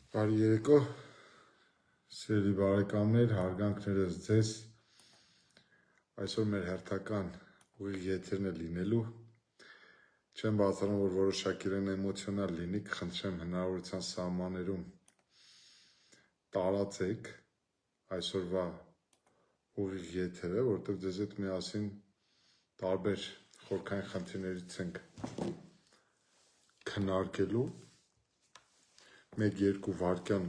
Բարի երեկո, սիրելի բարեկամներ, հարգանքներս ձեզ, այսօր մեր հերթական ուղիղ եթերն է լինելու, չեմ բացառում, որ որոշակի էմոցիոնալ լինի, կխնդրեմ հնարավորության սահմաններում տարածեք այսօրվա ուղիղ եթերը, որտեղ ձեզ հետ միասին տարբեր խորքային խնդիրներից ենք քննարկելու, 1-2 վայրկյան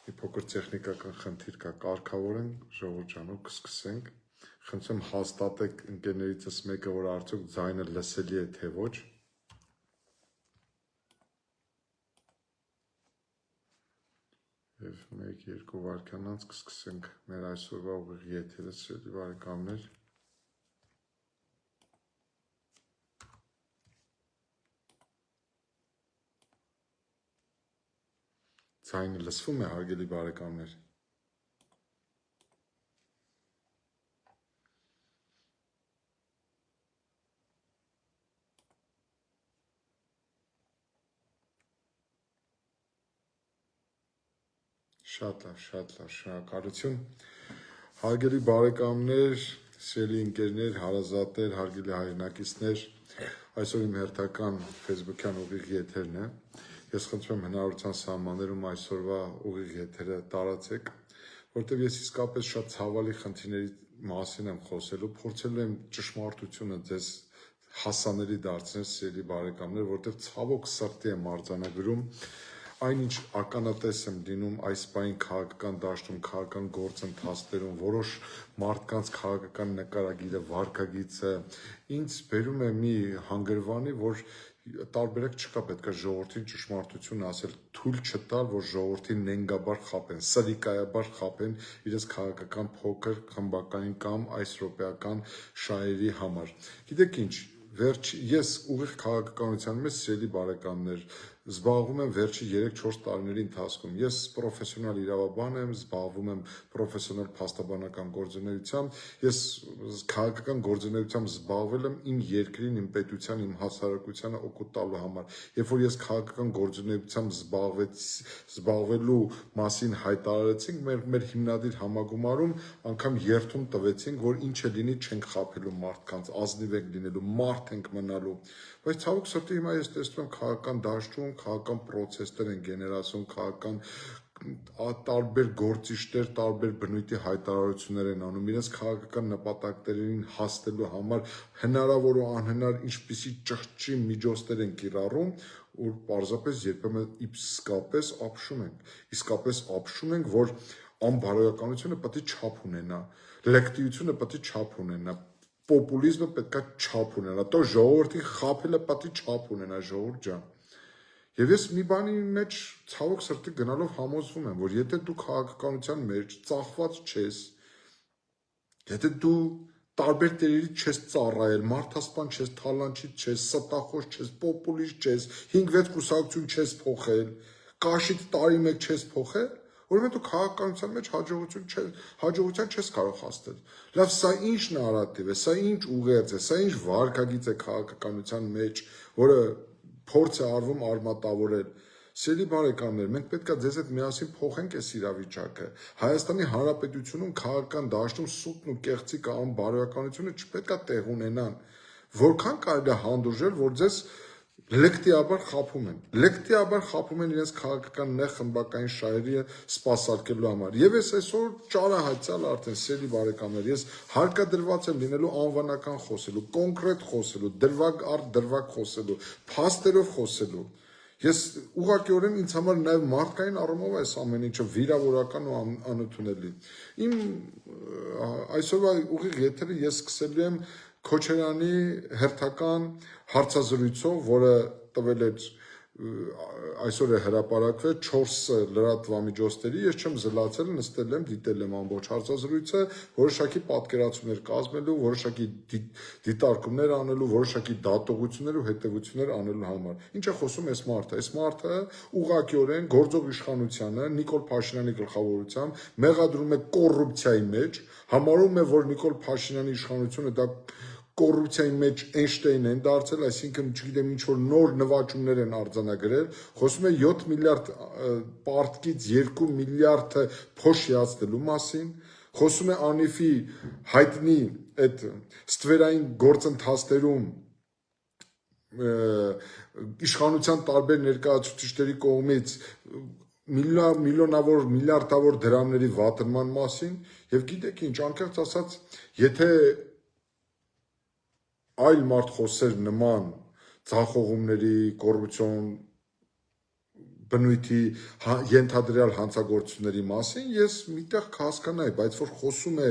մի փոքր տեխնիկական խնդիր կա, կարգավորենք, ժողովուրդ ջան, ու կսկսենք, խնդրեմ հաստատեք ընկերներիցս մեկը, որ արդյոք ձայնը լսելի է թե ոչ, և 1-2 վայրկյան անց կսկսենք մեր այսօրվա ուղիղ եթերը, սիրելի բարեկամներ։ Ձայնը լսվում է, հարգելի բարեկամներ։ Շատ լավ, շնորհակալություն։ Հարգելի բարեկամներ, սիրելի ընկերներ, հարազատներ, հարգելի հայրենակիցներ, այսօր իմ հերթական Facebook-յան ուղիղ եթերն է։ Ես խնդրում եմ հնարավորության սահմաններում այսօրվա ուղիղ եթերը տարածեք, որտեղ ես իսկապես շատ ցավալի խնդիրների մասին եմ խոսելու, փորձելու եմ ճշմարտությունը ձեզ հասանելի դարձնել, սիրելի բարեկամներ, որտեղ ցավոք սրտի եմ արձանագրում այնինչ ականատես եմ լինում այս պահին քաղաքական դաշտում, քաղաքական գործընթացներում, որոշ մարդկանց քաղաքական նկարագիրը, վարքագիծը ինձ բերում է մի հանգրվանի, որ տարբերակ չկա, պետք է ժողովրդին ճշմարտություն ասել, թույլ չտալ, որ ժողովրդին նենգաբար խաբեն, սրիկայաբար խաբեն իրենց քաղաքական փոքր խմբակային կամ այս րոպեական շահերի համար։ Գիտեք ինչ, ես ուղիղ քաղաքականության մեջ, սիրելի բարեկամներ, զբաղվում եմ վերջի 3-4 տարիների ընթացքում։ Ես պրոֆեսիոնալ իրավաբան եմ, զբաղվում եմ պրոֆեսիոնալ փաստաբանական գործունեությամբ, ես քաղաքական գործունեությամբ զբաղվել եմ իմ երկրին, իմ պետության, իմ հասարակությանը օգուտ տալու համար։ Երբ որ ես քաղաքական գործունեությամբ զբաղվելու մասին հայտարարեցինք, մեր հիմնադիր համագումարում անգամ երթում տվեցինք, որ ինչ է լինի, չենք խաբելու մարդկանց, ազնիվ ենք լինելու, մարդ ենք մնալու։ Բայց ցավոք սրտի հիմա ես տեսնում եմ քաղաքական դաշտում, քաղաքական պրոցեսներ են գեներացում, քաղաքական տարբեր գործիչներ, տարբեր բնույթի հայտարարություններ են անում, իրենց քաղաքական նպատակներին հասնելու համար հնարավոր ու անհնար ինչպիսի ճղճի միջոցներ են կիրառում, որ պարզապես երբեմն իսկապես ապշում ենք, որ անբարոյականությունը պետք է չափ ունենա, լեկտիությունը պետք է չափ ունենա, պոպուլիզմը պետք է չափ ունենա, то ժողովրդի խաբելը պետք է չափ ունենա, ժողովուրդ ջան։ Եվ ես մի բանի մեջ ցավոք սրտի գնալով համոզվում եմ, որ եթե դու քաղաքականության մեջ ծախված չես, եթե դու տարբեր տերերի չես ծառայել, մարդասպան չես, թալանչից չես, ստախոս չես, պոպուլիստ չես, 5-6 կուսակցություն չես փոխել, կաշիդ տարի մեկ չես փոխել, ուրեմն դու քաղաքականության մեջ հաջողության չես կարող հասնել։ Լավ, սա ինչ նարատիվ է, սա ինչ ուղերձ է, սա ինչ վարքագիծ է քաղաքականության մեջ, որը փորձ է արվում արմատավորել։ Սիրելի բարեկամներ, մենք պետք է ձեզ հետ միասին փոխենք այս իրավիճակը։ Հայաստանի Հանրապետությունում քաղաքական դաշտում սուտն ու կեղծիկը անբարոյականությունը չպետք է տեղ ունենան։ Որքան կարելի է հանդուրժել, որ ձեզ լեկտիաբար խաբում են իրենց քաղաքական նեղ խմբակային շահերը սպասարկելու համար։ Եվ ես այսօր ճարահայտյալ արդեն, սիրելի բարեկամներ, ես հարկադրված եմ լինելու անվանական խոսելու, կոնկրետ խոսելու, դրվագ առ դրվագ խոսելու, փաստերով խոսելու։ Ես ուղղակիորեն ինձ համար նաև մարդկային առումով այս ամեն ինչը վիրավորական ու անընդունելի։ Իմ այսօրվա ուղիղ եթերը ես սկսելու եմ Քոչարյանի հերթական հարցազրույցով, որը տվել էր այսօր է հրապարակվել 4 լրատվամիջոցների, ես չեմ զլացել, նստել եմ, դիտել եմ ամբողջ հարցազրույցը, որոշակի պատկերացումներ կազմելու, որոշակի դիտարկումներ անելու, որոշակի դատողություններ ու հետևություններ անելու համար։ Ինչ է խոսում այս մարդը։ Այս մարդը ուղղակիորեն գործող իշխանությանը Նիկոլ Փաշինյանի գլխավորությամբ մեղադրում է կոռուպցիայի մեջ, համարում է, որ Նիկոլ Փաշինյանի իշխանությունը դա կոռուպցիայի մեջ Էյնշտեյն են դարձել, այսինքն չգիտեմ ինչ որ նոր նվաճումներ են արձանագրել, խոսում է 7 միլիարդ պարտքից 2 միլիարդը փոշիացնելու մասին, խոսում է անիֆի հայտնի այդ ստվերային գործընթացներում իշխանության տարբեր ներկայացուցիչների կողմից միլիոնավոր, միլիարդավոր դրամների վատրման մասին եւ գիտեք ինչ, անկեղծ ասած, եթե այլ մարդ խոսեր նման ձախողումների, կոռուպցիոն բնույթի ենթադրյալ հանցագործությունների մասին, ես միտեղ կհասկանայի, բայց որ խոսում է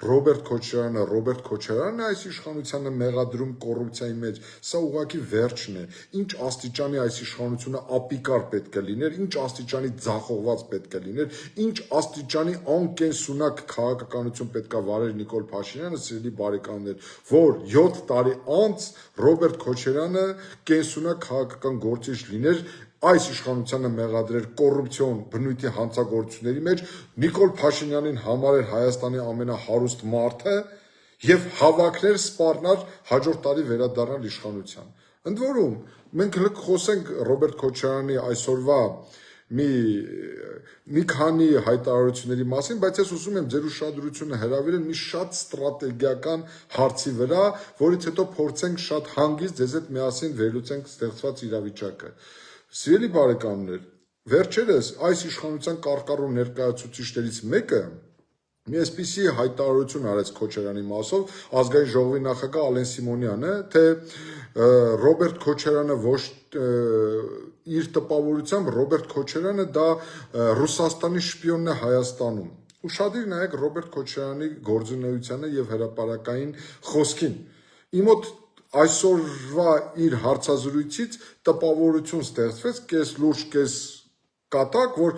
Ռոբերտ Քոչարյանը այս իշխանությանը մեղադրում կոռուպցիայի մեջ, սա ուղղակի վերջն է, ինչ աստիճանի այս իշխանությունը ապիկար պետք է լիներ, ինչ աստիճանի ձախողված պետք է լիներ, ինչ աստիճանի անկենսունակ քաղաքականություն պետք է վարեր Նիկոլ Փաշինյանը, սիրելի բարեկամներ, որ 7 տարի անց Ռոբերտ Քոչարյանը կենսունակ քաղաքական գործիչ լիներ, այս իշխանությանը մեղադրել կոռուպցիոն բնույթի հանցագործությունների մեջ, Նիկոլ Փաշինյանին համարել Հայաստանի ամենահարուստ մարդը եւ հավաքներ սպառնալ հաջորդ տարի վերադառնալ իշխանության։ Ընդ որում, մենք խոսենք Ռոբերտ Քոչարյանի այսօրվա մի քանի հայտարարությունների մասին, բայց ես ուզում եմ ձեր ուշադրությունը հրավիրել մի շատ ստրատեգիական հարցի վրա, որից հետո փորձենք շատ հանգիստ ձեզ հետ միասին վերլուծենք ստեղծված իրավիճակը։ Սիրելի բարեկամներ, վերջերս այս իշխանության կարկառու ներկայացուցիչներից մեկը մի այսպիսի հայտարարություն արեց Քոչարյանի մասով, ազգային ժողովի նախագահ Ալեն Սիմոնյանը, թե Ռոբերտ Քոչարյանը ոչ իր տպավորությամբ Ռոբերտ Քոչարյանը դա Ռուսաստանի շպիոնն է Հայաստանում։ Ուշադիր նայեք Ռոբերտ Քոչարյանի գործունեությանը եւ հրապարակային խոսքին։ Իմ մոտ այսօրվա իր հարցազրույցից տպավորություն ստեղծվեց, կես լուրջ, կես կատակ, որ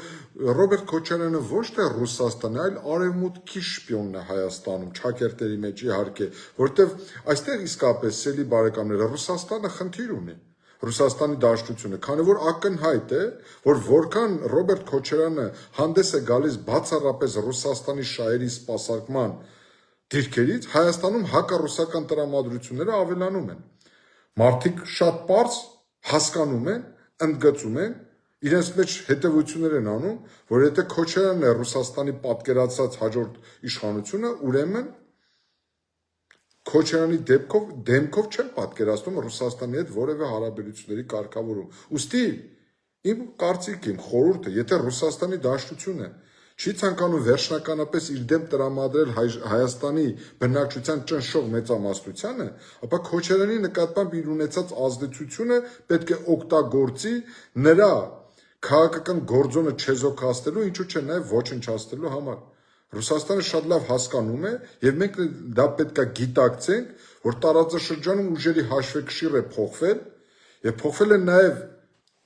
Ռոբերտ Քոչարյանը ոչ թե Ռուսաստանի, այլ արևմուտքի շպիոնն է Հայաստանում, Չակերտերի մեջ իհարկե, որտեվ այստեղ իսկապես սելի բարեկամները Ռուսաստանը խնդիր ունի, Ռուսաստանի Դաշնությունը, քանի որ ակնհայտ է, որ որքան Ռոբերտ Քոչարյանը հանդես է գալիս բացառապես Ռուսաստանի շահերի սպասարկման դիրքերից, Հայաստանում հակառուսական տրամադրությունները ավելանում են։ Մարդիկ շատ պարզ հասկանում են, ընդգծում են, իրենց մեջ հետևություններ են անում, որ եթե Քոչարյանն է Ռուսաստանի պատկերացած հաջորդ իշխանությունը, ուրեմն Քոչարյանի դեմքով չեն պատկերացնում Ռուսաստանի հետ որևէ հարաբերությունների կարգավորում։ Ուստի իմ կարծիքն, իմ խորհուրդը, եթե Ռուսաստանի Դաշնությունը չի ցանկանում վերջնականապես իր դեմ տրամադրել Հայաստանի բնակչության ճնշող մեծամասնությանը, ապա Քոչարյանի նկատմամբ իր ունեցած ազդեցությունը պետք է օգտագործի նրա քաղաքական գործոնը չեզոքացնելու, ինչու՞ չէ նաև ոչնչացնելու համար։ Ռուսաստանը շատ լավ հասկանում է, եւ մենք դա պետք է գիտակցենք, որ տարածաշրջանում ուժերի հաշվեկշիռ է փոխվել, եւ փոխվել է նաև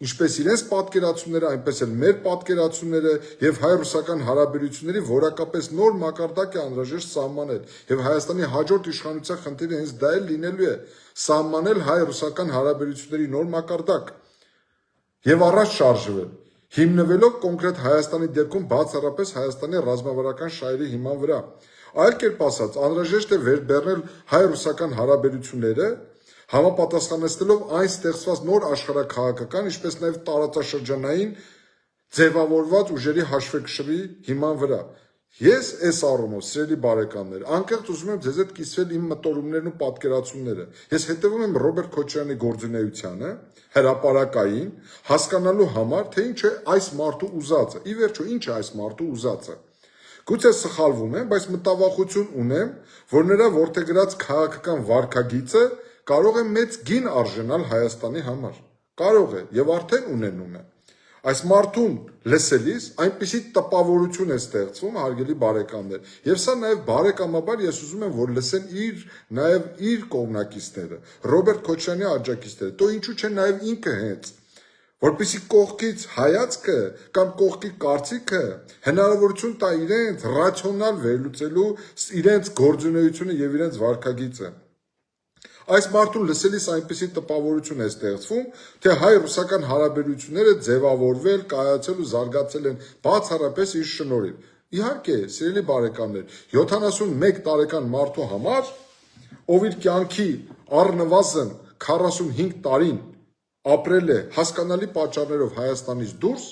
ինչպես իրենց պատկերացումները, այնպես էլ մեր պատկերացումները եւ հայ-ռուսական հարաբերությունների որակապես նոր մակարդակ է անհրաժեշտ սահմանել։ Եվ Հայաստանի հաջորդ իշխանության խնդիրը հենց դա էլ լինելու է՝ սահմանել հայ-ռուսական հարաբերությունների նոր մակարդակ եւ առաջ շարժվել, հիմնվելով կոնկրետ Հայաստանի դեպքում բացառապես Հայաստանի ռազմավարական շահերի հիման վրա։ Այլ կերպ ասած, անհրաժեշտ է վերբեռնել հայ-ռուսական հարաբերությունները, համապատասխանեցնելով այն ստեղծված նոր աշխարհաքաղաքական, ինչպես նաև տարածաշրջանային ձևավորված ուժերի հաշվեկշռի հիման վրա։ Ես այս առումով, սիրելի բարեկամներ, անկեղծ ուզում եմ ձեզ հետ կիսվել իմ մտորումներն ու պատկերացումները։ Ես հետևում եմ Ռոբերտ Քոչարյանի գործունեությանը, հրապարակային, հասկանալու համար, թե ինչ է այս մարդու ուզածը։ Ի վերջո, ինչ է այս մարդու ուզածը։ Գուցե սխալվում եմ, բայց մտավախություն ունեմ, որ նրա որդեգրած քաղաքական վարքագիծը կարող է մեծ գին արժանալ Հայաստանի համար։ Կարող է եւ արդեն ունենում է։ Այս մարդուն լսելիս այնպիսի տպավորություն է ստեղծվում, հարգելի բարեկամներ, եւ սա նաեւ բարեկամաբար ես ուզում եմ, որ լսեն նաեւ իր կողմնակիցները, Ռոբերտ Քոչարյանի աջակիցները, то ինչու՞ չէ նաեւ ինքը հենց, որպեսզի կողքից հայացքը կամ կողքի կարծիքը հնարավորություն տա իրենց ռացիոնալ վերլուծելու իրենց գործունեությունը եւ իրենց վարքագիծը։ Այս մարդուն լսելիս այնպիսի տպավորություն է ստեղծվում, թե հայ-ռուսական հարաբերությունները ձևավորվել, կայացել ու զարգացել են բացառապես իր շնորհիվ։ Իհարկե, սիրելի բարեկամներ, 71 տարեկան մարդու համար ով իր կյանքի առնվազն 45 տարին ապրել է հասկանալի պատճառներով Հայաստանից դուրս,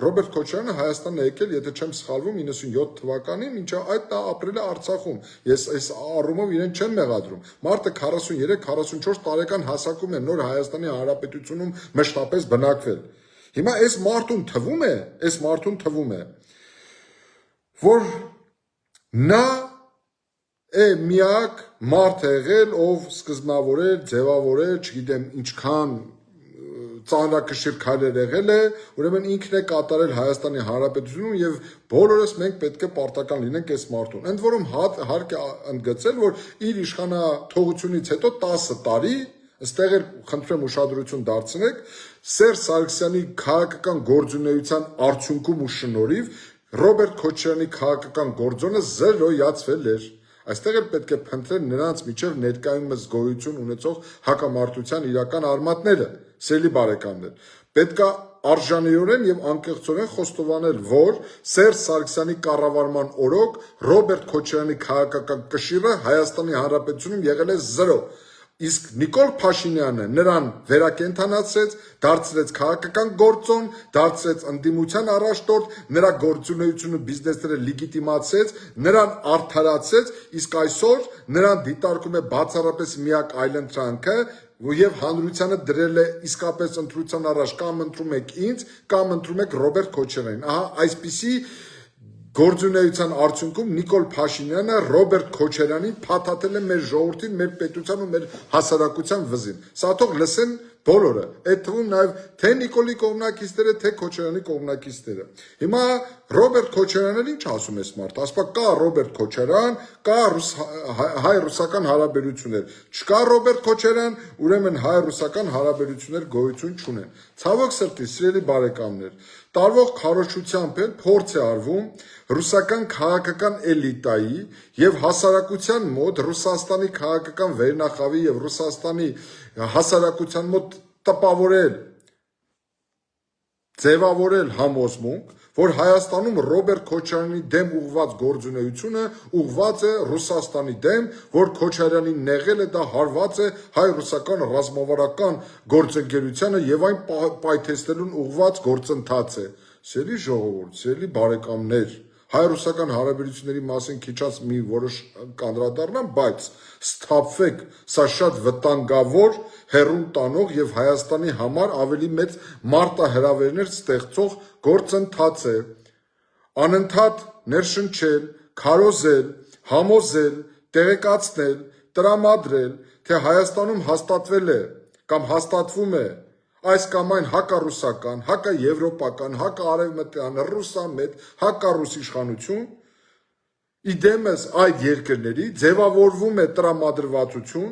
Ռոբերտ Քոչարյանը Հայաստան է եկել, եթե չեմ սխալվում, 97 թվականին, մինչև այդ նա ապրել է Արցախում։ Ես այս առումով իրեն չեմ մեղադրում։ Մարդը 43-44 տարեկան հասակում է նոր Հայաստանի Հանրապետությունում մշտապես բնակվել։ Հիմա այս մարդուն թվում է, որ նա է միակ մարդ եղել, ով սկզբնավորել, ձևավորել, չգիտեմ ինչքան ծանրակշիռ քայլեր եղել է, ուրեմն ինքն է կատարել Հայաստանի Հանրապետությունում եւ բոլորս մենք պետք է պարտական լինենք այս մարդուն։ Ընդ որում հարկ է ընդգծել, որ իր իշխանաթողությունից հետո 10 տարի, ըստեղ էլ խնդրեմ ուշադրություն դարձնեք, Սերժ Սարգսյանի քաղաքական գործունեության արդյունքում ու շնորհիվ Ռոբերտ Քոչարյանի քաղաքական գործոնը զրոյացվել էր։ Այստեղ էլ պետք է փնտրել նրանց միջև ներկայումս գոյություն ունեցող հակամարտության իրական արմատները, սիրելի բարեկամներ։ Պետք է արժանիորեն եւ անկեղծորեն խոստովանել, որ Սերժ Սարգսյանի կառավարման օրոք Ռոբերտ Քոչարյանի քաղաքական կշիռը Հայաստանի Հանրապետությունում եղել է 0։ Իսկ Նիկոլ Փաշինյանը նրան վերակենդանացրեց, դարձրեց քաղաքական գործոն, դարձրեց ընդդիմության առաջնորդ, նրա գործունեությունը բիզնեսները լեգիտիմացրեց, նրան արդարացրեց, իսկ այսօր նրան դիտարկում է բացառապես միակ այլընտրանքը, եւ հանրությանը դրել է իսկապես ընտրության առաջ կամ ընտրում եք ինձ, կամ ընտրում եք Ռոբերտ Քոչարյանին։ Ահա այսպիսի գործունեության արդյունքում Նիկոլ Փաշինյանը Ռոբերտ Քոչարյանին փաթաթել է մեր ժողովրդին, մեր պետության ու մեր հասարակության վզին։ Սա թող լսեն բոլորը, այդ թվում նաև թե Նիկոլի կողմնակիցները, թե Քոչարյանի կողմնակիցները։ Հիմա Ռոբերտ Քոչարյանն ինչ ասում է մարդը, ասպա կա Ռոբերտ Քոչարյան, կա հայ-ռուսական հարաբերություններ, չկա Ռոբերտ Քոչարյան, ուրեմն հայ-ռուսական հարաբերություններ գոյություն չունեն։ Ցավոք սրտի, սիրելի բարեկամներ, տարվող քարոզչությամբ էլ փորձ է արվում ռուսական քաղաքական էլիտայի եւ հասարակության մոտ Ռուսաստանի քաղաքական վերնախավի եւ Ռուսաստանի հասարակության մոտ տպավորել, ձևավորել համոզմունք, որ Հայաստանում Ռոբերտ Քոչարյանի դեմ ուղղված գործունեությունը ուղղված է Ռուսաստանի դեմ, որ Քոչարյանին նեղել է, դա հարված է հայ-ռուսական ռազմավարական գործընկերությանը եւ այն պայթեցնելուն ուղղված գործընթաց է։ Սիրելի ժողովուրդ, սիրելի բարեկամներ, հայ-ռուսական հարաբերությունների մասին քիչած մի որոշ կանդրադառնամ, բայց սթափվեք, սա շատ վտանգավոր, հեռուն տանող եւ Հայաստանի համար ավելի մեծ մարտահրավերներ ստեղծող գործընթաց է։ Անընդհատ ներշնչել, քարոզել, համոզել, տեղեկացնել, տրամադրել, թե Հայաստանում հաստատվել է կամ հաստատվում է այս կամ այն հակառուսական, հակաեվրոպական, հակաարևմտյան, ռուսամետ, հակառուս իշխանություն, իդեմս այդ երկրների ձևավորվում է տրամադրվածություն,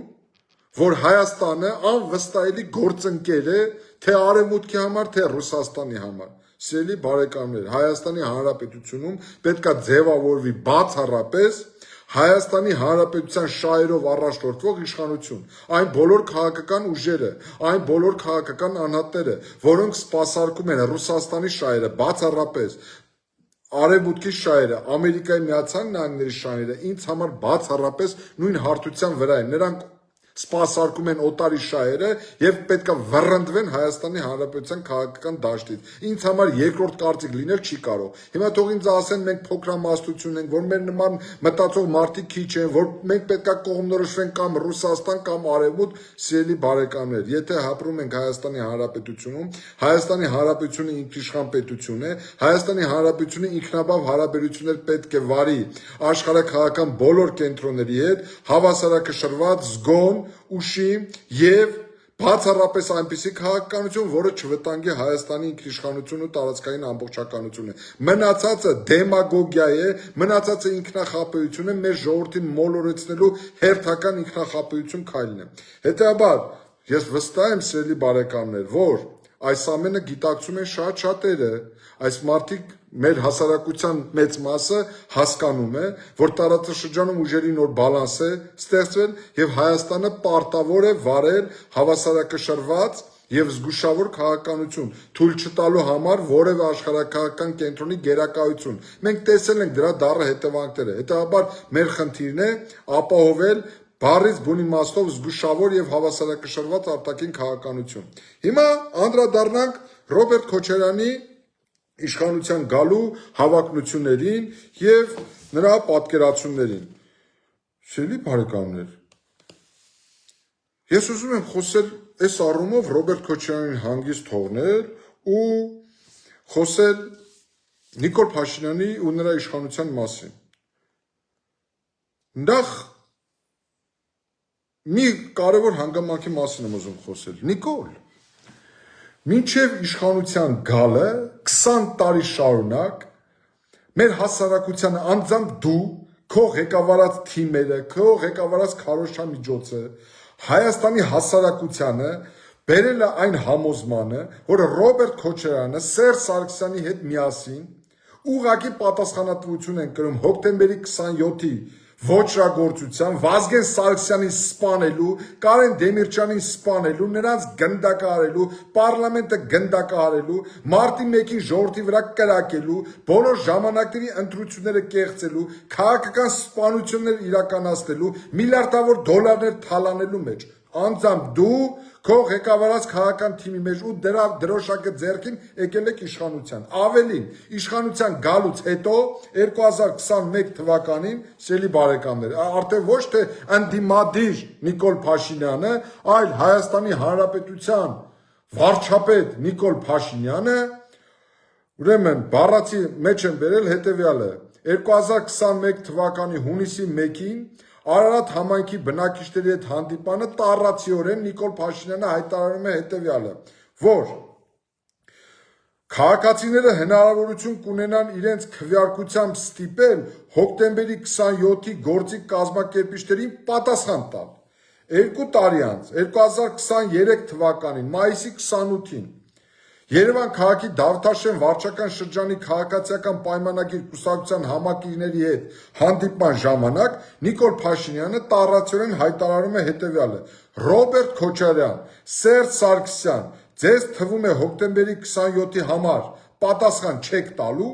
որ Հայաստանը անվստահելի գործընկեր է թե Արևմուտքի համար, թե Ռուսաստանի համար։ Սիրելի բարեկամներ, Հայաստանի Հանրապետությունում պետք է ձևավորվի բացառապես Հայաստանի Հանրապետության շահերով առաջնորդվող իշխանություն, այն բոլոր քաղաքական ուժերը, այն բոլոր քաղաքական անհատները, որոնք սպասարկում են Ռուսաստանի շահերը, բացառապես Արևմուտքի շահերը, Ամերիկայի Միացյալ Նահանգների շահերը, ինձ համար բացառապես նույն հարթության վրա են, նրանք սպասարկում են օտարի շահերը եւ պետք է վռնդվեն Հայաստանի Հանրապետության քաղաքական դաշտից։ Ինձ համար երկրորդ կարծիք լինել չի կարող։ Հիմա թող ինձ ասեն մենք փոքրամասնություն ենք, որ մեր նման մտածող մարդիկ քիչ են, որ մենք պետք է կողմնորոշվենք կամ Ռուսաստան կամ Արևմուտք, սիրելի բարեկամներ, եթե ապրում ենք Հայաստանի Հանրապետությունում, Հայաստանի Հանրապետությունը ինքնիշխան պետություն է, Հայաստանի Հանրապետությունը ինքնաբավ հարաբերություններ պետք է վարի աշխարհակաղակական բոլոր կենտրոնների հետ, հավասարակշռված, զգոն ուշի եւ բացառապես այնպիսի քաղաքականություն, որը չվտանգի Հայաստանի ինքնիշխանությունը ու տարածքային ամբողջականությունը։ Մնացածը դեմագոգիա է, մնացածը ինքնախապեյություն է, մեր ժողովրդին մոլորեցնելու հերթական ինքնախապեյություն քայլն է։ Հետեւաբար, ես վստահ եմ, սիրելի բարեկամներ, որ այս ամենը գիտակցում են շատ շատերը, այս մարդիկ մեր հասարակության մեծ մասը հասկանում է, որ տարածաշրջանում ուժերի նոր բալանս է ստեղծվել եւ Հայաստանը պարտավոր է վարել հավասարակշռված եւ զգուշավոր քաղաքականություն, թույլ չտալու համար որևէ աշխարհակաղակական կենտրոնի գերակայություն։ Մենք տեսել ենք դրա դառը հետևանքները։ Հետեւաբար մեր խնդիրն է ապահովել բառից բուն իմաստով զգուշավոր եւ հավասարակշռված արտաքին քաղաքականություն։ Հիմա անդրադառնանք Ռոբերտ Քոչարյանի իշխանության գալու հավակնություններին եւ նրա պատկերացումներին։ Սիրելի բարեկամներ, ես ուզում եմ խոսել այս առումով Ռոբերտ Քոչարյանին հանգիստ թողնել ու խոսել Նիկոլ Փաշինյանի ու նրա իշխանության մասին։ Նախ մի կարևոր հանգամանքի մասին եմ ուզում խոսել։ Նիկոլ, մինչև իշխանության գալը 20 տարի շարունակ մեր հասարակությանը անձամբ դու, քո ղեկավարած թիմերը, քո ղեկավարած քարոզչամիջոցը Հայաստանի հասարակությանը բերել է այն համոզմանը, որ Ռոբերտ Քոչարյանը Սերժ Սարգսյանի հետ միասին ուղղակի պատասխանատվություն են կրում հոկտեմբերի 27-ի ոճրագործության, Վազգեն Սարգսյանին սպանելու, Կարեն Դեմիրճյանին սպանելու, նրանց գնդակահարելու, պարլամենտը գնդակահարելու, մարտի 1-ին ժողովրդի վրա կրակելու, բոլոր ժամանակների ընտրությունները կեղծելու, քաղաքական սպանություններ իրականացնելու, միլիարդավոր դոլարներ թալանելու մեջ։ Անձամբ դու քո ղեկավարած քաղաքական թիմի մեջ ու դրա դրոշակը ձեռքին եկել եք իշխանության։ Ավելին, իշխանության գալուց հետո 2021 թվականին, սիրելի բարեկամներ, արդեն ոչ թե ընդդիմադիր Նիկոլ Փաշինյանը, այլ Հայաստանի Հանրապետության վարչապետ Նիկոլ Փաշինյանը, ուրեմն բառացի մեջ են բերել հետևյալը. 2021 թվականի հունիսի 1-ին Արարատ համայնքի բնակիչների հետ հանդիպանը տառացիորեն Նիկոլ Փաշինյանը հայտարարում է հետևյալը, որ քաղաքացիները հնարավորություն կունենան իրենց քվեարկությամբ ստիպել հոկտեմբերի 27-ի գործի կազմակերպիչներին պատասխան տալ։ 2 տարի անց 2023 թվականին մայիսի 28-ին Երևան քաղաքի Դավթաշեն վարչական շրջանի քաղաքացիական պայմանագիր կուսակցության համակիրների հետ հանդիպման ժամանակ Նիկոլ Փաշինյանը տառացիորեն հայտարարում է հետևյալը. Ռոբերտ Քոչարյան, Սերժ Սարգսյան, ձեզ թվում է հոկտեմբերի 27-ի համար պատասխան չեք տալու։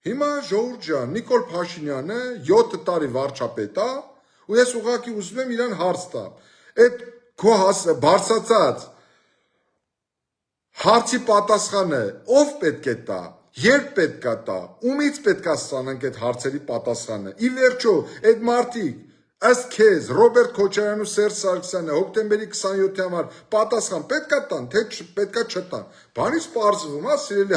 Հիմա ժողովուրդ ջան, Նիկոլ Փաշինյանը 7 տարի վարչապետ է, ու ես ուղղակի ուզում եմ իրան հարց տամ։ Այդ քո բարձացած հարցի պատասխանը ով պետք է տա, երբ պետք է տա, ումից պետք է ստանանք այդ հարցերի պատասխանը։ Ի վերջո, այդ մարդիկ ըստ քեզ Ռոբերտ Քոչարյանն ու Սերժ Սարգսյանը հոկտեմբերի 27-ի համար պատասխան պետք է տան, թե պետք է չտան։ Բանից պարզվում է, սիրելի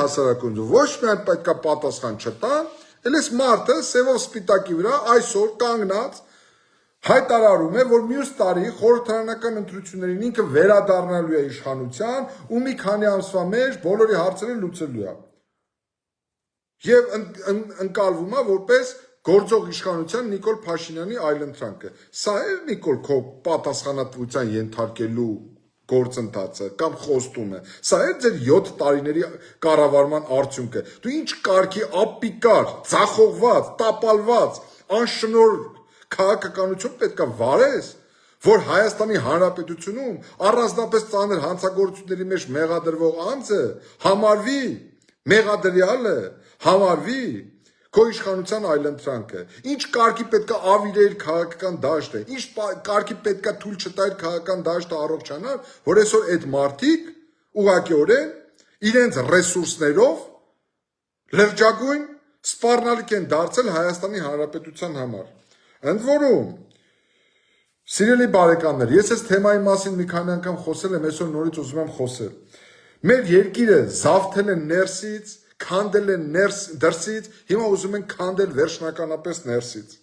հասարակություն, ոչ միայն պետք է պատասխան չտան, այլ այս մարդը սևով սպիտակի վրա այսօր կանգնած հայտարարում է, որ մյուս տարի խորհրդարանական ընտրություններին ինքը վերադառնալու է իշխանության ու մի քանի ամսվա մեջ բոլորի հարցերը լուծելու է։ Եվ ընկալվում է որպես գործող իշխանության Նիկոլ Փաշինյանի այլընտրանքը։ Սա է Նիկոլ քո պատասխանատվության ենթարկելու գործընթացը կամ խոստումը։ Սա է ձեր 7 տարիների կառավարման արդյունքը։ Դու ինչ կարգի ապիկար, ձախողված, տապալված, անշնոր քաղաքականություն պետք է վարես, որ Հայաստանի Հանրապետությունում առանձնապես ծանր հանցագործությունների մեջ մեղադրվող անձը համարվի, մեղադրյալը համարվի քո իշխանության այլընտրանքը։ Ինչ կարգի պետք է ավիրեր քաղաքական դաշտը, ինչ կարգի պետք է թույլ չտայր քաղաքական դաշտը առողջանալ, որ այսօր այդ մարդիկ ուղղակիորեն իրենց ռեսուրսներով լրջագույն սպառնալիք են դարձել Հայաստանի Հանրապետության համար։ Ընդ որում, սիրելի բարեկամներ, ես այս թեմայի մասին մի քանի անգամ խոսել եմ, այսօր նորից ուզում եմ խոսել։ Մեր երկիրը զավթել են ներսից, քանդել են դրսից, հիմա ուզում են քանդել վերջնականապես ներսից։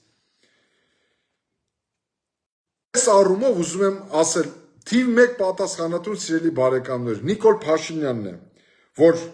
Այս առումով ուզում եմ ասել, թիվ 1 պատասխանատուն սիրելի բարեկամներ Նիկոլ Փաշինյանն է, որ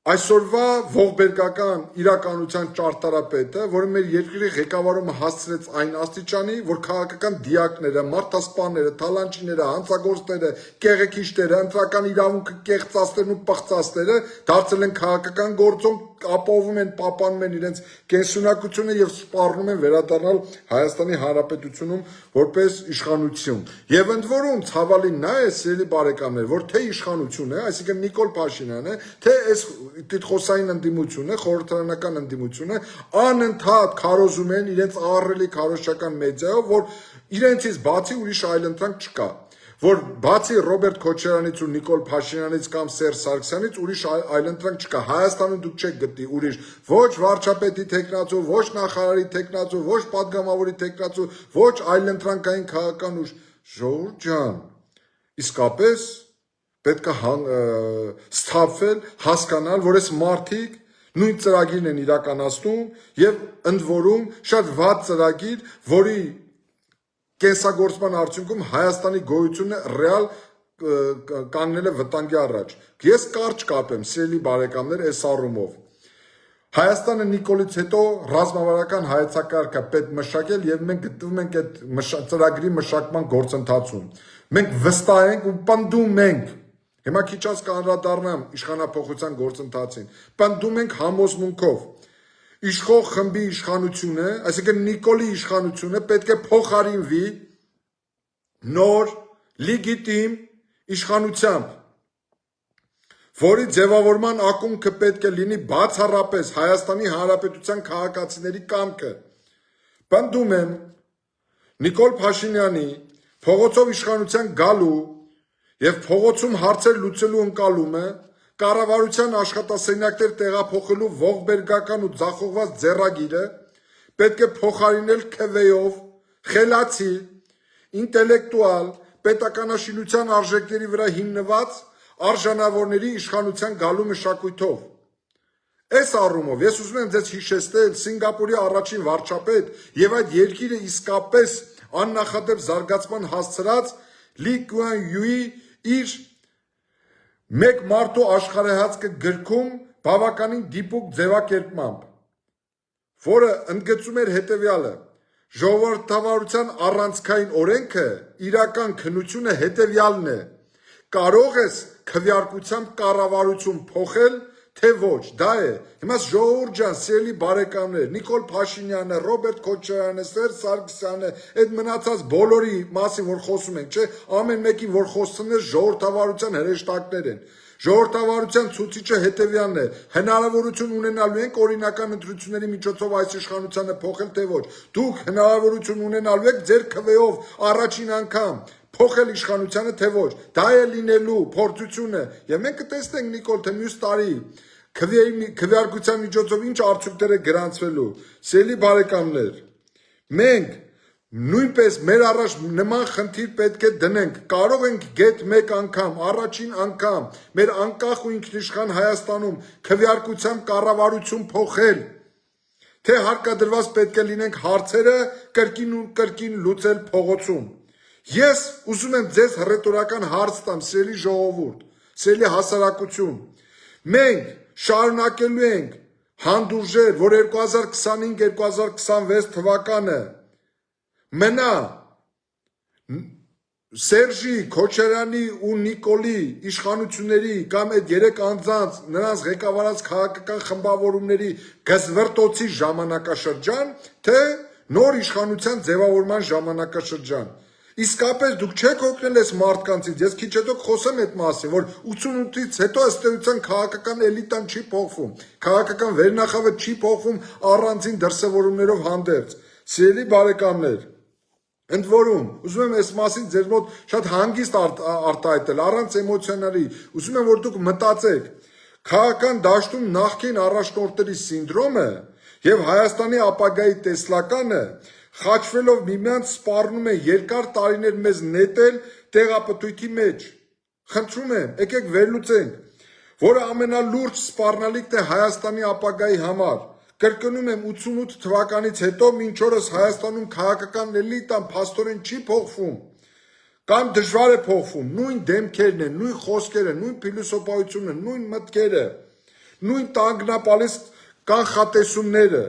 այսօրվա ողբերգական իրականության ճարտարապետը, որը մեր երկրի ղեկավարումը հասցրեց այն աստիճանի, որ քաղաքական դիակները, մարդասպանները, թալանչիները, հանցագործները, կեղեքիչները, ընտրական իրավունքը կեղծածներն ու պղծածները դարձել են քաղաքական գործոն ապահովում են, պահպանում են իրենց կենսունակությունը եւ սպառնում են վերադառնալ Հայաստանի Հանրապետությունում որպես իշխանություն։ Եվ ընդ որում ցավալին նա է, սիրելի բարեկամներ, որ թե իշխանություն է, այսինքն Նիկոլ Փաշինյանը, թե այս տիտղոսային ընդդիմությունը, խորհրդարանական ընդդիմությունը անընդհատ քարոզում են իրենց ահռելի քարոզչական մեդիայով, որ իրենցից բացի ուրիշ այլընտրանք չկա, որ բացի Ռոբերտ Քոչարյանից ու Նիկոլ Փաշինյանից կամ Սերժ Սարգսյանից ուրիշ այլընտրանք չկա։ Հայաստանում դուք չեք գտնի ուրիշ ոչ վարչապետի տեխնացու, ոչ նախարարի տեխնացու, ոչ падգամավորի տեխնացու, ոչ այլընտրանքային քաղաքական ուժ։ Ժողովուրդ ջան, իսկապես պետք է սթափվել, հասկանալ, որ այս մարդիկ նույն ծրագիրն են իրականացնում եւ ընդ որում շատ վատ ծրագիր, որի կենսագործման արդյունքում Հայաստանի գոյությունը ռեալ կանգնել է վտանգի առաջ։ Ես կարճ կապեմ, սիրելի բարեկամներ, այս առումով։ Հայաստանը Նիկոլից հետո ռազմավարական հայեցակարգ է պետք մշակել եւ մենք գտնվում ենք այդ ծրագրի մշակման գործընթացում։ Մենք վստահ ենք ու պնդում ենք, հիմա քիչ անց կանդրադառնամ իշխանապողության գործընթացին, պնդում ենք համոզմունքով, իշխող խմբի իշխանությունը, այսինքն Նիկոլի իշխանությունը պետք է փոխարինվի նոր լեգիտիմ իշխանությամբ, որի ձևավորման ակունքը պետք է լինի բացառապես Հայաստանի Հանրապետության քաղաքացիների կամքը։ Պնդում եմ Նիկոլ Փաշինյանի փողոցով իշխանության գալու եւ փողոցում հարցեր լուծելու ընկալումը, կառավարության աշխատասենյակներ տեղափոխելու ողբերգական ու ձախողված ձեռագիրը պետք է փոխարինել քվեով, խելացի, ինտելեկտուալ, պետականաշինության արժեքների վրա հիմնված արժանավորների իշխանության գալու մշակույթով։ Այս առումով ես ուզում եմ ձեզ հիշեցնել Սինգապուրի առաջին վարչապետ եւ այդ երկիրը իսկապես աննախադեպ զարգացման հասցրած Լի Կուան Յուի իր մեկ մարդու աշխարհայացքը գրքում բավականին դիպուկ ձևակերպմամբ, որը ընդգծում էր հետևյալը. ժողովրդավարության առանցքային օրենքը, իրական քննությունը հետևյալն է. կարող ես քվեարկությամբ կառավարություն փոխել, թե ոչ, դա է։ Հիմա ժողովուրդ ջան, սիրելի բարեկամներ, Նիկոլ Փաշինյանը, Ռոբերտ Քոչարյանը, Սերժ Սարգսյանը, այդ մնացած բոլորի մասին, որ խոսում ենք, չէ, ամեն մեկին, որ խոսում է, ժողովրդավարության հրեշտակներ են։ Ժողովրդավարության ցուցիչը հետևյալն է. հնարավորություն ունենալու ենք օրինական ընտրությունների միջոցով այս իշխանությանը փոխել, թե ոչ։ Դուք հնարավորություն ունենալու եք ձեր քվեով առաջին անգամ փոխել իշխանությանը, թե ոչ։ Դա է լինելու փորձությունը։ Եվ մենք կտեսնենք, Նիկոլ, թե մյուս տարի քվեարկության միջոցով ինչ արդյունքներ է գրանցվելու։ Սիրելի բարեկամներ, մենք նույնպես մեր առաջ նման խնդիր պետք է դնենք։ Կարող ենք գեթ մեկ անգամ, առաջին անգամ մեր անկախ ու ինքնիշխան Հայաստանում քվեարկությամբ կառավարություն փոխել, թե հարկադրված պետք է լինենք հարցերը կրկին ու կրկին լուծել փողոցում։ Ես ուզում եմ ձեզ հռետորական հարց տամ, սիրելի ժողովուրդ, սիրելի հասարակություն։ Մենք շարունակելու ենք հանդուրժել, որ 2025-2026 թվականը մնա Սերժի, Քոչարյանի ու Նիկոլի իշխանությունների կամ այդ երեք անձանց նրանց ղեկավարած քաղաքական խմբավորումների գզվռտոցի ժամանակաշրջան, թե նոր իշխանության ձևավորման ժամանակաշրջան։ Իսկապես դուք չեք օգնել այս մարդկանցից, ես քիչ հետո խոսեմ այդ մասին, որ 88-ից հետո ըստ էության քաղաքական էլիտան չի փոխվում, քաղաքական վերնախավը չի փոխվում առանձին դրսևորումներով հանդերձ։ Սիրելի բարեկամներ, ընդ որում, ուզում եմ այս մասին ձեր մոտ շատ հանգիստ արտահայտել, առանց էմոցիաների, ուզում եմ, որ դուք մտածեք, քաղաքական դաշտում նախկին առաջնորդների սինդրոմը եւ Հայաստանի ապագայի տեսլականը խաչվելով միմյանց սպառնում է երկար տարիներ մեզ նետել տեղապտույտի մեջ։ Խնդրում եմ, եկեք վերլուծենք, որը ամենալուրջ սպառնալիքն է Հայաստանի ապագայի համար։ Կրկնում եմ, 88 թվականից հետո մինչ օրս Հայաստանում քաղաքական էլիտան փաստորեն չի փոխվում, կամ դժվար է փոխվում, նույն դեմքերն են, նույն խոսքերը, նույն փիլիսոփայությունը, նույն մտքերը, նույն տանգնապալից կանխատեսումները։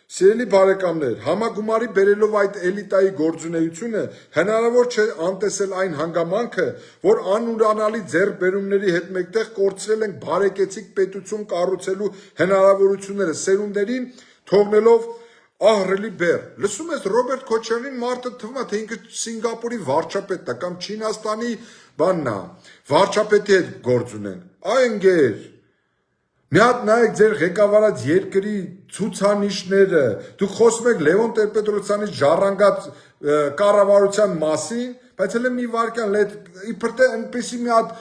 Սիրելի բարեկամներ, համագումարի բերելով այդ էլիտայի գործունեությունը հնարավոր չէ անտեսել այն հանգամանքը, որ անուրանալի ձեռքբերումների հետ մեկտեղ կորցրել ենք բարեկեցիկ պետություն կառուցելու հնարավորությունները սերունդերին, թողնելով ահռելի բեռ։ Լսում ես Ռոբերտ Քոչարյանին, մարդը թվում է, թե ինքը Սինգապուրի վարչապետն է կամ Չինաստանի բանն է, վարչապետի հետ գործ ունեն։ Այ ընկեր, մի հատ նայեք ձեր ղեկավարած երկրի ցուցանիշները, դուք խոսում եք Լևոն Տեր-Պետրոսյանի ժառանգած կառավարության մասին, բայց հələ մի վարքյան իբր թե այնպեսի մի հատ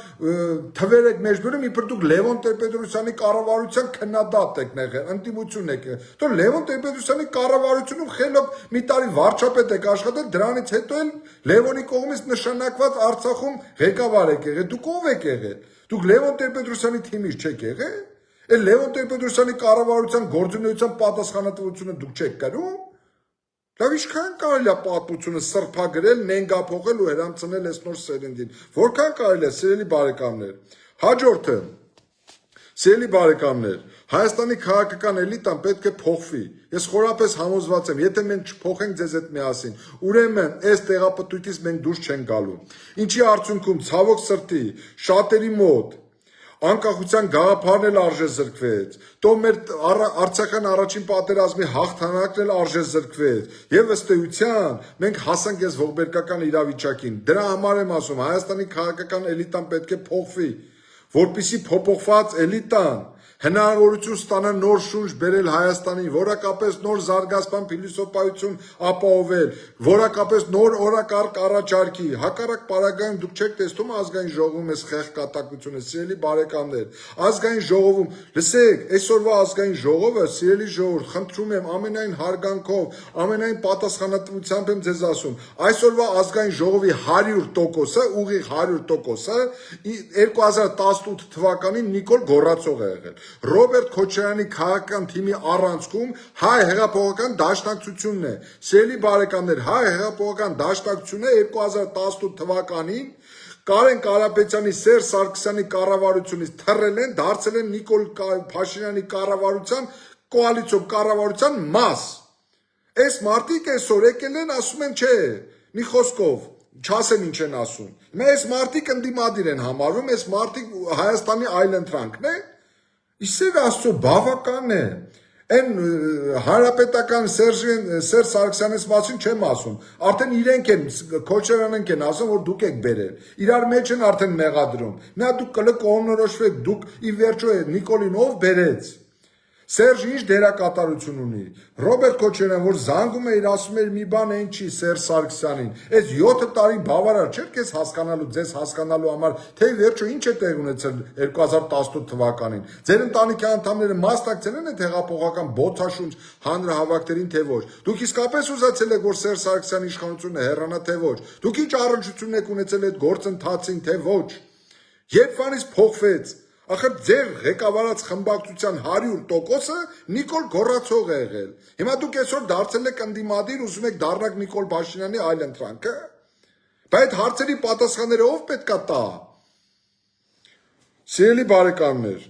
թվեր եք մեջ բերում, իբր դուք Լևոն Տեր-Պետրոսյանի կառավարության քննադատ եք եղել, ընդդիմություն եք եղել։ Դու Լևոն Տեր-Պետրոսյանի կառավարությունում խելոք մի տարի վարչապետ եք աշխատել, դրանից հետո էլ Լևոնի կողմից նշանակված Արցախում ղեկավար եք եղել։ Դուք ով եք եղել։ Դուք Լևոն Տեր-Պետրոսյանի թիմից չեք եղել։ Էլ Լևոն Տեր-Պետրոսյանի կառավարության գործունեության պատասխանատվությունը դուք չեք կրում։ Լավ ինչքան կարելի է պատմությունը սրբագրել, նենգափոխել ու հրամցնել այս նոր սերնդին։ Որքան կարելի է, սիրելի բարեկամներ։ Հաջորդը, սիրելի բարեկամներ, Հայաստանի քաղաքական էլիտան պետք է փոխվի։ Ես խորապես համոզված եմ, եթե մենք չփոխենք ձեզ հետ միասին, ուրեմն այս տեղապտույտից մենք դուրս չենք գալու։ Ինչի արդյունքում ցավոք սրտի շատերի մոտ անկախության գաղափարն էլ արժե զրկվեց, то մեր Արցախյան առաջին պատերազմի հաղթանակն էլ արժե զրկվեց, եւ ըստ էության մենք հասանք այս ողբերգական իրավիճակին։ Դրա համար եմ ասում, Հայաստանի քաղաքական էլիտան պետք է փոխվի, որպեսզի փոփոխված էլիտան հնարավորություն ստանա նոր շունչ բերել Հայաստանին, որակապես նոր զարգացման փիլիսոփայություն ապահովել, որակապես նոր օրակարգ առաջարկի։ Հակառակ պարագայում դուք չեք տեսնում ազգային ժողովում այս խեղկատակությունը, սիրելի բարեկամներ։ Ազգային ժողովում, լսեք, այսօրվա ազգային ժողովը, սիրելի ժողովուրդ, խնդրում եմ ամենայն հարգանքով, ամենայն պատասխանատվությամբ եմ ձեզ ասում, այսօրվա ազգային ժողովի 100%-ը, ուղիղ 100%-ը 2018 թվականին Նիկոլ Գոռացող է եղել։ Ռոբերտ Քոչարյանի քաղաքական թիմի առանցքում հայ հեղափոխական դաշնակցությունն է։ Սիրելի բարեկամներ, հայ հեղափոխական դաշնակցությունը 2018 թվականին Կարեն Կարապետյանի, Սերժ Սարգսյանի կառավարությունից թռել են, դարձել են Նիկոլ Փաշինյանի կառավարության կոալիցիոն կառավարության մաս։ Այս մարդիկ այսօր եկել են, ասում են, չէ, մի խոսքով չասեմ ինչ են ասում։ Այս մարդիկ ընդդիմադիր են համարվում, այս մարդիկ Հայաստանի այլընտրանքն է։ Իսկ Աստծո բավական է։ Այն հանրապետական Սերժ Սարգսյանից մասին չեմ ասում։ Արդեն իրենք են Քոչարյանենք են ասում, որ դուք եք բերել։ Իրար մեջ են արդեն մեղադրում։ Նա դուք կողմնորոշվեք, դուք ի վերջո Նիկոլին ով բերեց։ Սերժը ինչ դերակատարություն ունի։ Ռոբերտ Քոչարյան, որ զանգում էր, ասում էր մի բան այն չի Սերժ Սարգսյանին։ Այս 7 տարի բավարար չէր քեզ հասկանալու, ձեզ հասկանալու համար, թե վերջո ինչ է տեղ ունեցել 2018 թվականին։ Ձեր ընտանիքի անդամները մասնակցել են այդ հեղափոխական բոցաշունչ հանրահավաքներին, թե ոչ։ Դուք իսկապես ուզացել եք, որ Սերժ Սարգսյանի իշխանությունը հեռանա, թե ոչ։ Դուք ինչ առնչություն եք ունեցել այդ գործընթացին, թե ոչ։ Երբանից փոխվեց։ Ախր ձեր ղեկավարած խմբակցության 100%-ը Նիկոլ Գոռացող է եղել։ Հիմա դուք այսօր դարձել եք ընդդիմադիր, ուզում եք դառնալ Նիկոլ Փաշինյանի այլընտրանքը։ Բայց այդ հարցերի պատասխանները ով պետքա տա։ Սիրելի բարեկամներ,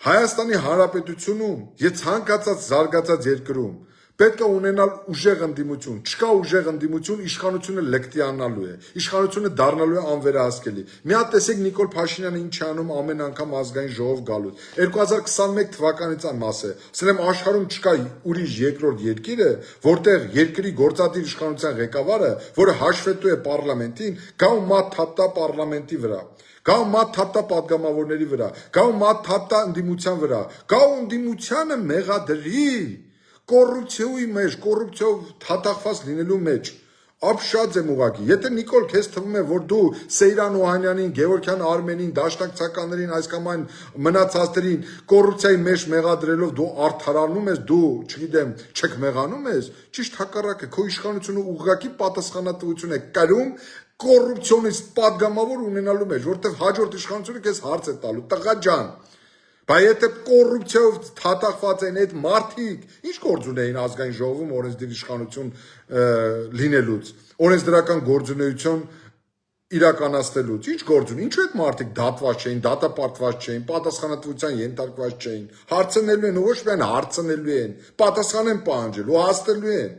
Հայաստանի Հանրապետությունում եւ ցանկացած զարգացած երկրում պետք է ունենալ ուժեղ ընդդիմություն, չկա ուժեղ ընդդիմություն, իշխանությունը լկտիանալու է, իշխանությունը դառնալու է անվերահսկելի։ Մի հատ տեսեք Նիկոլ Փաշինյանը ինչ է անում ամեն անգամ ազգային ժողով գալուց։ 2021 թվականից այն մաս է։ Ասեմ աշխարհում չկա ուրիշ երկրորդ երկիրը, որտեղ երկրի գործադիր իշխանության ղեկավարը, որը հաշվետու է պարլամենտին, գա ու մատ թափտա պարլամենտի վրա։ Գա ու մատ թափտա պատգամավորների վրա, գա ու մատ թափտա ընդդիմության վրա, գա ու ընդդիմությանը մեղադրի կոռուպցիայի մեջ, կոռուպցիայով թաթախված լինելու մեջ։ Ապշած եմ ուղակի։ Եթե Նիկոլ քեզ թվում է, որ դու Սեյրան Օհանյանին, Գևորգյան Արմենին, դաշնակցականներին, այսքան մնացածներին կոռուպցիայի մեջ մեղադրելով դու արդարանում ես, դու, չգիտեմ, չկմեղանում ես, ճիշտ հակառակը, քո իշխանությունը ուղղակի պատասխանատվություն է կրում կոռուպցիոնից պատգամավոր ունենալու մեջ, որտեղ հաջորդ իշխանությունը քեզ հարց է տալու, տղա ջան։ Բայց եթե կոռուպցիայով թաթախված են այդ մարդիկ, ինչ գործ ունեին ազգային ժողովում օրենսդիր իշխանություն լինելուց, օրենսդրական գործունեություն իրականացնելուց, ինչ գործ ունի, ինչու այդ մարդիկ դատված չէին, դատապարտված չէին, պատասխանատվության ենթարկված չէին, հարցնելու են, ոչ միայն հարցնելու են, պատասխան են պահանջել ու հասնելու են։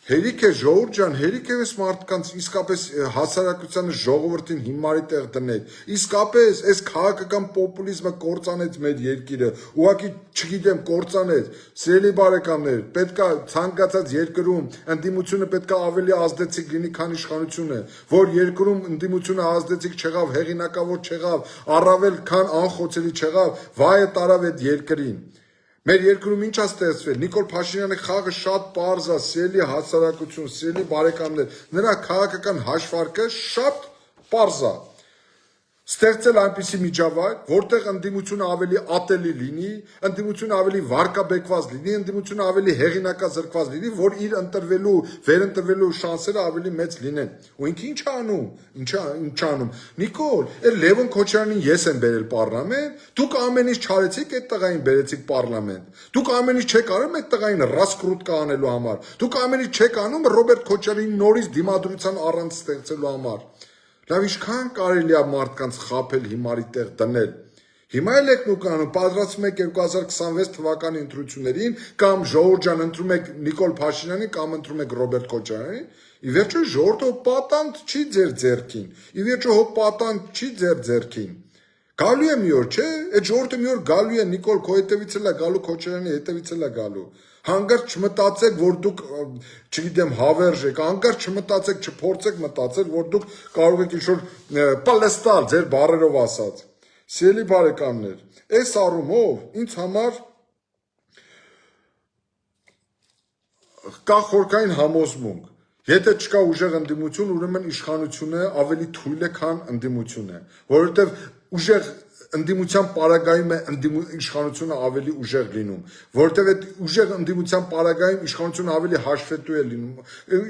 Հերիք է ժողովուրդ ջան, հերիք է այս մարդկանց իսկապես հասարակությանը ժողովրդին հիմարի տեղ դնել։ Իսկապես այս քաղաքական պոպուլիզմը կործանեց մեր երկիրը, ուղղակի չգիտեմ, կործանեց։ Սիրելի բարեկամներ, պետքա ցանկացած երկրում ընդդիմությունը պետքա ավելի ազդեցիկ լինի, քան իշխանությունը, որ երկրում ընդդիմությունը ազդեցիկ չեղավ, հեղինակավոր չեղավ, առավել քան անխոցելի չեղավ, վայը տարավ այդ երկրին։ Մեր երկրում ինչ է ստեղծվել։ Նիկոլ Փաշինյանի խաղը շատ պարզ է, սիրելի հասարակություն, սիրելի բարեկամներ, նրա քաղաքական հաշվարկը շատ պարզ է։ Ստեղծել այնպիսի միջավայր, որտեղ ընդդիմությունը ավելի ատելի լինի, ընդդիմությունը ավելի վարկաբեկված լինի, ընդդիմությունը ավելի հեղինակազրկված լինի, որ իր ընտրվելու, վերընտրվելու շանսերը ավելի մեծ լինեն։ Ու ինքը ինչ անում։ Ինչ անում։ Նիկոլ, այդ Լևոն Քոչարյանին ես եմ բերել պարլամենտ, դուք ամեն ինչ չարեցիք, այդ տղային բերեցիք պարլամենտ։ Դուք ամեն ինչ չեք անում այդ տղային ռասկրուտկա անելու համար։ Դուք ամեն ինչ չեք անում Ռոբերտ Քոչարյանին նորից դիմադրության առանց ստեղծելու համար։ Լավ, ինչքան կարելի է մարդկանց խաբել հիմարի տեղ դնել։ Հիմա էլ եք դուք անում, պատրաստվում եք 2026 թվականի ընտրություններին, կամ ժողովուրդ ջան ընտրում եք Նիկոլ Փաշինյանին, կամ ընտրում եք Ռոբերտ Քոչարյանին։ Ի վերջո ժողովուրդը պատանդ չի ձեր ձեռքին։ Ի վերջո պատանդ չի ձեր ձեռքին։ Գալու է մի օր, չէ՞։ Այդ ժողովուրդը մի օր գալու է, Նիկոլ քո հետևից էլ է գալու, Քոչարյանի հետևից էլ է գալու։ Հանկարծ չմտածեք, որ դուք, չգիտեմ, հավերժ եք, հանկարծ չմտածեք, չփորձեք մտածել, որ դուք կարող եք ինչ-որ պալեստալ, ձեր բառերով ասած։ Սիրելի բարեկամներ, այս առումով ինձ համար կա խորքային համոզմունք։ Եթե չկա ուժեղ ընդդիմություն, ուրեմն իշխանությունը ավելի թույլ է, քան ընդդիմությունը, որովհետև ուժեղ ընդդիմության պարագայում է իշխանությունը ավելի ուժեղ լինում, որովհետև այդ ուժեղ ընդդիմության պարագայում իշխանությունը ավելի հաշվետու է լինում,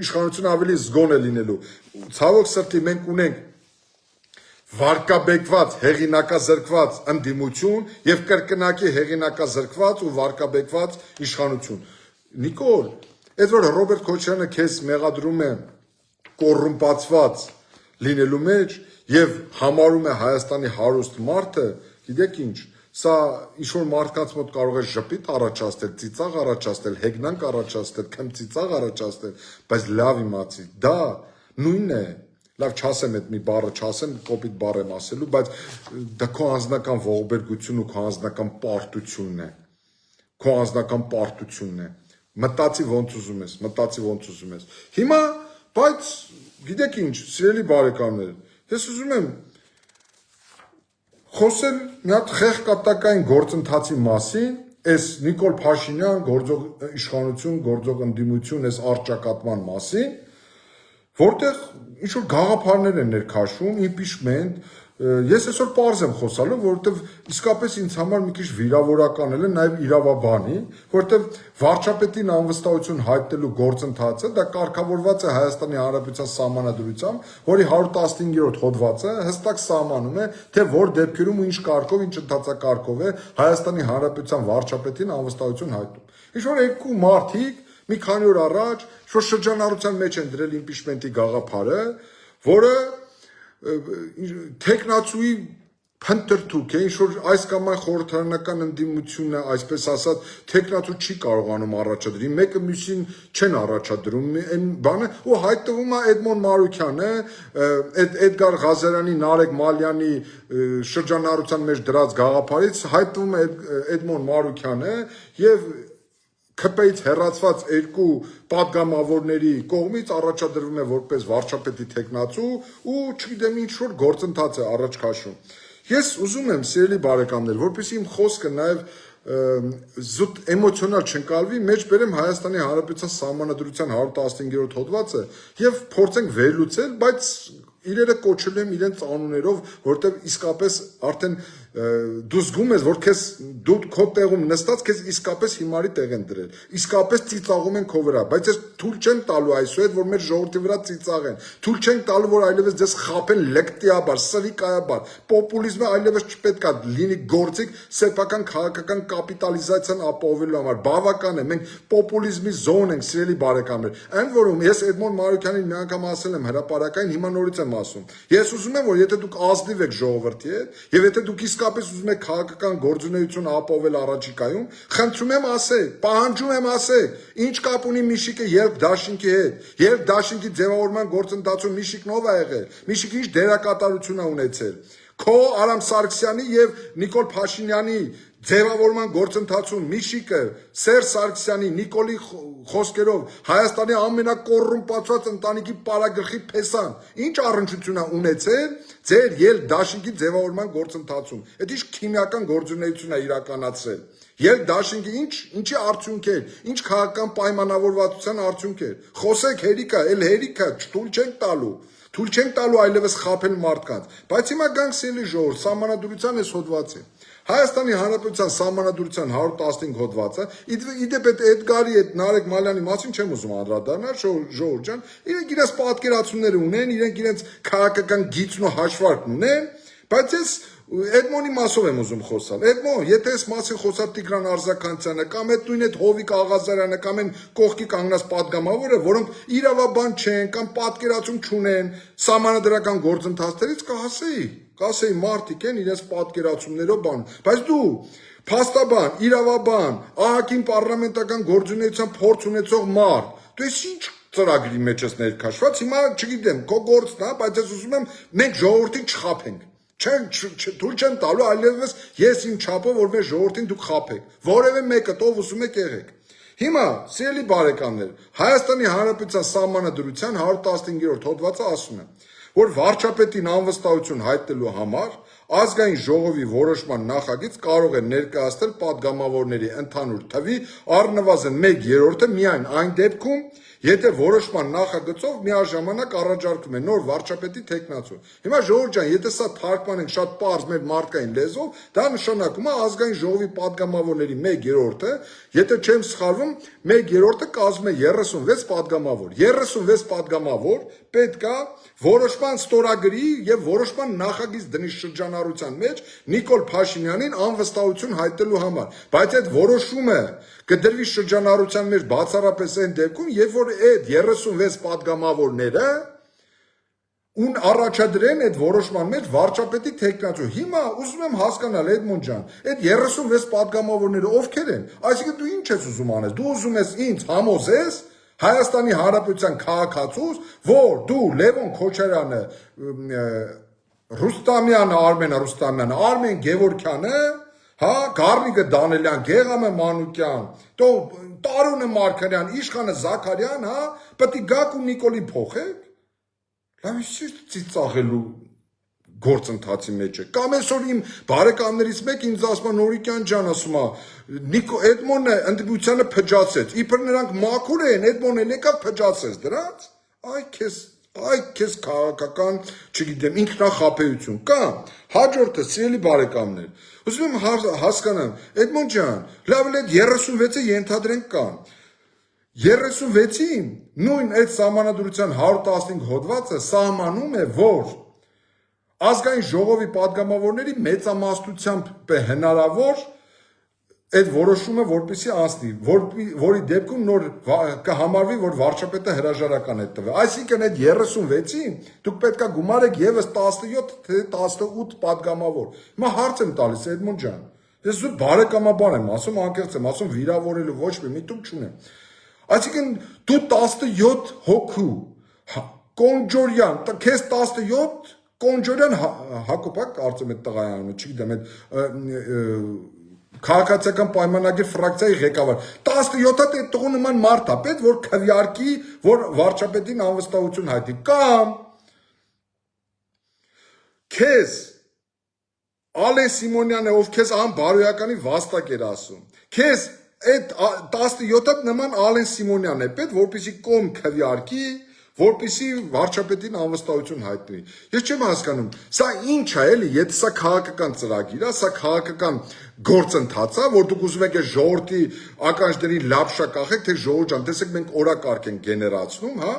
իշխանությունը ավելի զգոն է լինելու։ Ցավոք սրտի մենք ունենք վարկաբեկված, հեղինակազրկված ընդդիմություն եւ կրկնակի հեղինակազրկված ու վարկաբեկված իշխանություն։ Նիկոլ, այդ որ Ռոբերտ Քոչարյանը քեզ մեղադրում է կոռումպացված լինելու մեջ եւ համարում է Հայաստանի հարուստ մարդը, գիտեք ինչ, սա ինչ-որ մարդկանց մոտ կարող է ժպիտ առաջացնել, ծիծաղ առաջացնել, հեգնանք առաջացնել, քմծիծաղ առաջացնել, բայց լավ իմացի, դա նույնն է, լավ չասեմ այդ մի բառը չասեմ, կոպիտ բառ եմ ասելու, բայց դա քո անձնական ողբերգությունն ու քո անձնական պարտությունն է, քո անձնական պարտությունն է, մտածի ոնց ուզում ես, մտածի ոնց ուզում ես։ Հիմա, բայց գիտեք ինչ, սիրելի բարեկամներ, ես ուզում եմ խոսել մի հատ խեղկատակային գործընթացի մասին, այս Նիկոլ Փաշինյան գործող իշխանություն, գործող ընդդիմություն, այս առճակատման մասին, որտեղ ինչ-որ գաղափարներ են ներքաշվում, impeachment, ես այսօր պարզ եմ խոսալու, որովհետև իսկապես ինձ համար մի քիչ վիրավորական է, նաև իրավաբանի, որովհետև վարչապետին անվստահություն հայտնելու գործընթացը դա կարգավորված է Հայաստանի Հանրապետության Սահմանադրությամբ, որի 115-րդ հոդվածը հստակ սահմանում է, թե որ դեպքերում ու ինչ կարգով, ինչ ընթացակարգով է Հայաստանի Հանրապետության վարչապետին անվստահություն հայտնում։ Ինչ-որ երկու մարդիկ մի քանի օր առաջ ինչ-որ շրջանառության մեջ են դրել impeachment-ի գաղափարը, որը տեխնացուի փնտրտուք է, ինչ-որ այս կամ այն խորհրդարանական ընդդիմությունը, այսպես ասած, տեխնացու չի կարողանում առաջադրի, մեկը մյուսին չեն առաջադրում, այն բանը, ու հայտնվում է Էդմոն Մարուքյանը, Էդգար Ղազարյանի, Նարեկ Մալյանի շրջանառության մեջ դրած գաղափարից հայտնվում է Էդմոն Մարուքյանը եւ ԿՊ-ից հեռացված երկու պատգամավորների կողմից առաջադրվում է որպես վարչապետի տեխնացու ու չգիտեմ ինչ որ գործընթաց է առաջ քաշում։ Ես ուզում եմ, սիրելի բարեկամներ, որպեսզի իմ խոսքը նաև զուտ էմոցիոնալ չընկալվի, մեջ բերեմ Հայաստանի Հանրապետության Սահմանադրության 115-րդ հոդվածը եւ փորձենք վերլուծել, բայց իրերը կոչել եմ իրենց անուններով, որտեղ իսկապես արդեն դու զգում ես, որ դու քո տեղում նստած քեզ իսկապես հիմարի տեղ են դրել, իսկապես ծիծաղում են քո վրա, բայց ես թույլ չեմ տալու այսուհետ, որ մեր ժողովրդի վրա ծիծաղեն, թույլ չենք տալու, որ այլևս ձեզ խաբեն լեկտիաբար, սրիկայաբար, պոպուլիզմը այլևս չպետք է լինի գործիք սեփական քաղաքական կապիտալիզացիան ապահովելու համար, բավական է, մենք պոպուլիզմի զոն ենք, սիրելի բարեկամներ, այն որում ես Էդմոն Մարուկյանին մի անգամ ասել եմ հրապարակային, հիմա նորից եմ ասում, ես ուզում եմ, որ եթե դուք ազնիվ եք ժողովրդի հետ, եւ եթե դուք իսկապես ուզում եք քաղաքական գործունեություն ապահովել առաջիկայում, խնդրում եմ ասեք, պահանջում եմ ասեք, ինչ կապ ունի Միշիկը երբ դաշինքի հետ, երբ դաշինքի ձևավորման գործընթացում Միշիկն ով է եղել, Միշիկը ինչ դերակատարություն է ունեցել, քո Արամ Սարգսյանի եւ Նիկոլ Փաշինյանի ձևավորման գործընթացում Միշիկը Սերժ Սարգսյանի, Նիկոլի խոսքերով Հայաստանի ամենակոռումպացված ընտանիքի պարագլխի փեսան, ինչ առնչություն է ունեցել ձեր ել դաշինքի ձևավորման գործընթացում։ Այդ ինչ քիմիական գործունեություն է իրականացրել։ Ել դաշինքի ինչի արդյունք էր, ինչ քաղաքական պայմանավորվածության արդյունք էր։ Խոսեք հերիքա, հերիքա, թույլ չենք տալու։ Թույլ չենք տալու այլևս խաբել մարդկանց։ Բայց հիմա գանք սիրելի ժողովուրդ, սահմանադրության այս հոդվածը։ Հայաստանի Հանրապետության սահմանադրության 115 հոդվածը, իդեպ այդ Էդգարի այդ Նարեկ Մալյանի մասին չեմ ուզում անդրադառնալ, ժողովուրդ ջան, իրենք իրենց պատկերացումները ունեն, իրենք իրենց քաղաքական գիծն ու հաշվարկն ունեն, բայց ես Էդմոնի մասով եմ ուզում խոսալ։ Էդմոն, եթե այս մասին խոսա Տիգրան Արզականցյանը կամ այդ նույն այդ Հովիկ Աղազարյանը կամ այն կողքի կանգնած падգամավորը, որոնք իրավաբան չեն կամ պատկերացում չունեն սահմանադրական գործընթացներից, կասեի մարդիկ են իրենց պատկերացումներով բան, բայց դու փաստաբան, իրավաբան, ԱՀԿ-ին պարլամենտական գործունեության փորձ ունեցող մարդ, դու ես ինչ ծրագրի մեջ ես ներքաշված, հիմա չգիտեմ, քո գործն է, բայց ես ուզում եմ մենք ժողովրդին չխաբենք։ Թույլ չեմ տալու այլևս ես իմ չափով որ մեր ժողովրդին դուք խաբեք, որևէ մեկը ով ուզում եք եղեք։ Հիմա, սիրելի բարեկամներ, Հայաստանի Հանրապետության սահմանադրության 115-րդ հոդվածը ասում է, որ վարչապետին անվստահություն հայտնելու համար ազգային ժողովի որոշման նախագիծ կարող է ներկայացնել падգամավորների ընդհանուր թվի առնվազն 1/3-ը միայն այն դեպքում, եթե որոշման նախագծով միաժամանակ առաջարկում է նոր վարչապետի թեկնածու։ Հիմա ժողովուրդ ջան, եթե սա թարգմանենք շատ պարզ մեր մարդկային լեզվով, դա նշանակում է ազգային ժողովի падգամավորների 1/3-ը, եթե չեմ սխալվում, 1/3-ը կազմում է 36 падգամավոր։ 36 падգամավոր պետք է որոշման ստորագրի եւ որոշման նախագիծ դնի շրջանառության մեջ Նիկոլ Փաշինյանին անվստահություն հայտնելու համար։ Բայց այդ որոշումը կդրվի շրջանառության մեջ բացառապես այն դեպքում, երբ որ այդ 36 падգամավորները ուն առաջադրեն այդ որոշման մեջ վարչապետի թեկնածու։ Հիմա ուզում եմ հասկանալ Էդմոն ջան, այդ 36 падգամավորները ովքեր են։ Այսինքն դու ինչ ես ուզում անես։ Դու ուզում ես ինձ համոզես Հայաստանի Հանրապետության քաղաքացուս, որ դու Լևոն Քոչարյանը, Ռուստամյանը, Արմեն Գևորգյանը, հա, Գառնիկը Դանելյան, Գեղամը Մանուկյան, Տարոնը Մարգարյան, Իշխանը Զաքարյան, հա, պետք է գաք ու Նիկոլի փոխեք։ Լավ ինչ ծիծաղելու գործընթացի մեջ է։ Կամ այսօր իմ բարեկամներից մեկ ինձ ասում է Նորիկյան ջան, ասում է Էդմոնը ընդդիմությանը փճացեց։ Իբր նրանք մաքուր են, Էդմոնը եկավ փճացեց դրանց։ Այ քեզ քաղաքական, չգիտեմ, ինքնախապեյություն։ Կամ հաջորդը, սիրելի բարեկամներ, ուզում եմ հասկանամ, Էդմոն ջան, լավ էլ այդ 36-ը ենթադրենք կան։ 36-ին նույն այդ սահմանադրության 115 հոդվածը սահմանում է, որ ազգային ժողովի падգամավորների մեծամասնությամբ է հնարավոր այդ որոշումը որպեսի անցնի, որի դեպքում նոր կհամարվի, որ վարչապետը հրաժարական է տվել։ Այսինքն այդ 36-ին դուք պետք է գումարեք եւս 17 թե 18 падգամավոր։ Հիմա հարց եմ տալիս Էդմոն ջան։ Ես զուտ բարեկամաբար եմ ասում, անկեղծ եմ ասում, վիրավորելու ոչ մի միտում չունեմ։ Այսինքն դու 17 հոգու Կոնջորյան, քեզ 17 Կոնջորյան Հակոբ կարծեմ այդ տղայի անունը, չգիտեմ, այդ քաղաքացիական պայմանագիր ֆրակցիայի ղեկավար 17-ը այդ տղու նման մարդ է պետք որ քվեարկի որ վարչապետին անվստահություն հայտնի կամ քեզ Ալեն Սիմոնյանը ով քեզ անբարոյականի վաստակ էր ասում քեզ այդ 17-ը նման Ալեն Սիմոնյանն է պետք որպեսզի կողմ քվեարկի որպեսզի վարչապետին անվստահություն հայտնվի։ Ես չեմ հասկանում, սա ինչ է էլի, եթե սա քաղաքական ծրագիր է, սա քաղաքական գործընթաց է, որ դուք ուզում եք այս ժողովրդի ականջներին լապշա կախեք, թե ժողովուրդ ջան, տեսեք մենք օրակարգ ենք գեներացնում, հա։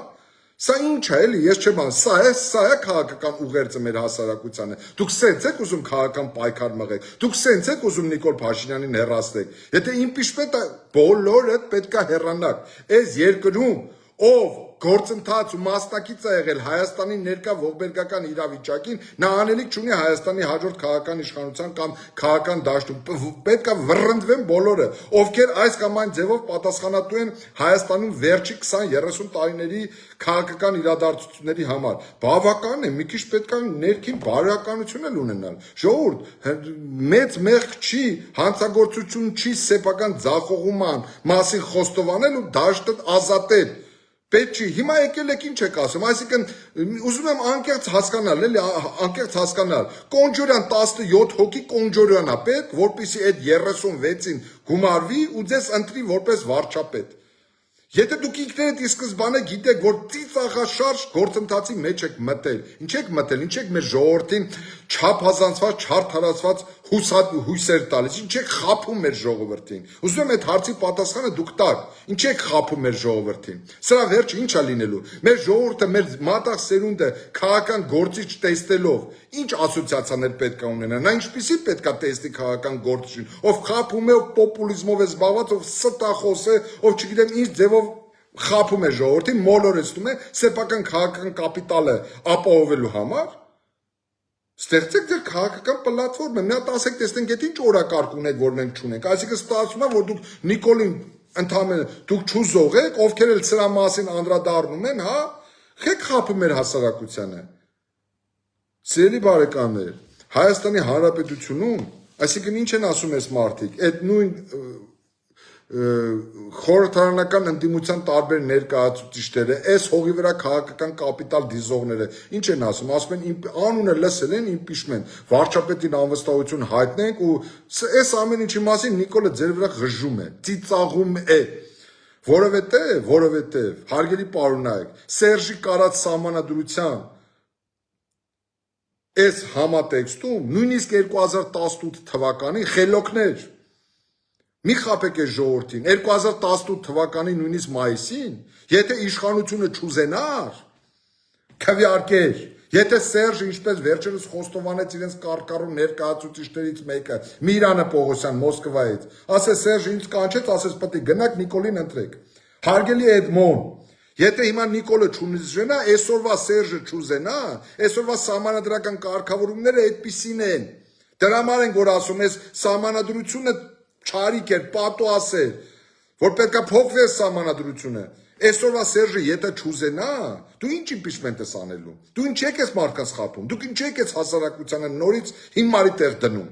Սա ինչ է էլի, ես չեմ ասում, սա է քաղաքական ուղերձը մեր հասարակությանը։ Դուք սենց եք ուզում քաղաքական պայքար մղեք, դուք սենց եք ուզում Նիկոլ Փաշինյանին հեռացնեք։ Եթե իմպիչմենտը բոլորը պետք է հեռանաք։ Այս երկրում ով գործընթաց ու մասնակից է եղել Հայաստանի ներկա ողբերգական իրավիճակին, նա անելիք չունի Հայաստանի հաջորդ քաղաքական իշխանության կամ քաղաքական դաշտում։ Պետք է վռնդվեն բոլորը, ովքեր այս կամ այն ձևով պատասխանատու են Հայաստանում վերջի 20-30 տարիների քաղաքական իրադարձությունների համար։ Բավական է, մի քիչ պետք է ներքին բարոյականություն էլ ունենալ։ Ժողովուրդ, մեծ մեղք չի, հանցագործություն չի սեփական ձախողման մասին խոստովանել ու դաշտը ազատել։ Պետք չի, հիմա եկել եք ինչ եք ասում, այսինքն ուզում եմ անկեղծ հասկանալ, էլի անկեղծ հասկանալ, Կոնջորյան 17 հոգի Կոնջորյան է պետք, որպեսզի այդ 36-ին գումարվի ու ձեզ ընտրի որպես վարչապետ։ Եթե դուք ինքներդ ի սկզբանե գիտեք, որ ծիծաղաշարժ գործընթացի մեջ եք մտել, ինչ եք մտել, ինչ եք մեր ժողովրդին չափազանցված, չարդարացված հույսեր տալիս, ինչ եք խաբում մեր ժողովրդին։ Ուզում եմ այդ հարցի պատասխանը դուք տաք, ինչ եք խաբում մեր ժողովրդին։ Սրա վերջը ինչ է լինելու։ Մեր ժողովուրդը, մեր մատաղ սերունդը քաղաքական գործիչ տեսնելով ինչ ասոցիացիաներ պետք է ունենա։ Նա ինչպեսի պետք է տեսնի քաղաքական գործիչին, ով խաբում է, ով պոպուլիզմով է զբաղված, ով ստախոս է, ով չգիտեմ ինչ ձևով խաբում է ժողովրդին, մոլորեցնում է սեփական քաղաքական կապիտալը ապահովելու համար։ Ստեղծեք ձեր քաղաքական պլատֆորմը, մի հատ ասեք, տեսնենք, այդ ինչ օրակարգ ունեք, որ մենք չունենք։ Այսինքն ստացվում է, որ դուք Նիկոլին ընդհանրապես դուք չուզող եք, ովքեր էլ սրա մասին անդրադառնում են, հա, եք խաբում մեր հասարակությանը։ Սիրելի բարեկամներ, Հայաստանի Հանրապետությունում, այսինքն ինչ են ասում այս մարդիկ, այդ նույն խորհրդարանական ընդդիմության տարբեր ներկայացուցիչները, այս հողի վրա քաղաքական կապիտալ դիզողները, ինչ են ասում են անունը լսել են impeachment, վարչապետին անվստահություն հայտնենք ու այս ամեն ինչի մասին Նիկոլը ձեր վրա ղժում է, ծիծաղում է, որովհետև հարգելի պարոնայք, Սերժի կարած սահմանադրության այս համատեքստում նույնիսկ 2018 թվականի խելոքներ մի խաբեք այս ժողովրդին 2018 թվականի նույնիսկ մայիսին, եթե իշխանությունը չուզենար, քվեարկեր, եթե Սերժը ինչպես վերջերս խոստովանեց իրենց կարկառու ներկայացուցիչներից մեկը, Միրանը Պողոսյան Մոսկվայից, ասես Սերժը ինձ կանչեց, ասես պետք է գնաք Նիկոլին ընտրեք։ Հարգելի Էդմոն, եթե հիմա Նիկոլը չուզենա, այսօրվա Սերժը չուզենա, այսօրվա սահմանադրական կարգավորումները այդպիսին են։ Դրա համար են որ ասում ես սահմանադրությունը չարիք էր, պատոաս էր, որ պետք է փոխվի սահմանադրությունը։ Այսօրվա Սերժը եթե չուզենա, դու ինչ impeachment ես անելու։ Դու ինչ եք ես մարդկանց խաբում, դուք ինչ եք ես հասարակությանը նորից հիմարի տեղ դնում։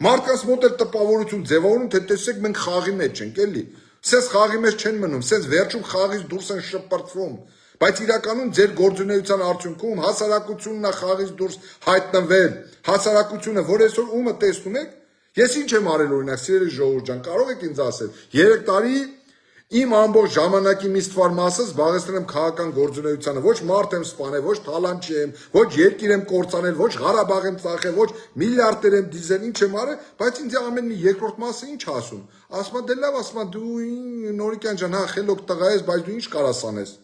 Մարդկանց մոտ էլ տպավորություն ձևավորում, թե տեսեք մենք խաղի մեջ ենք, էլի։ Սենց խաղի մեջ չեն մնում, սենց վերջում խաղից դուրս են շպրտվում, բայց իրականում ձեր գործունեության արդյունքում հասարակությունն է խաղից դուրս հայտնվել, հասարակությունը, որ այսօր ումը տեսնում եք, ես ինչ եմ արել օրինակ, սիրելի ժողովուրդ ջան, կարող եք ինձ ասել, 3 տարի իմ ամբողջ ժամանակի մի ստվար մասը զբաղեցնել եմ քաղաքական գործունեությանը, ոչ մարդ եմ սպանել, ոչ թալանչի եմ, ոչ երկիր եմ կործանել, ոչ Ղարաբաղ եմ ծախել, ոչ միլիարդեր եմ դիզել, ինչ եմ արել, բայց ինձ ամեն մի երկրորդ մասը ինչ ասում։ Ասում դե լավ, ասում դու Նորիկյան ջան, հա խելոք տղա ես, բայց դու ինչ կարաս անես։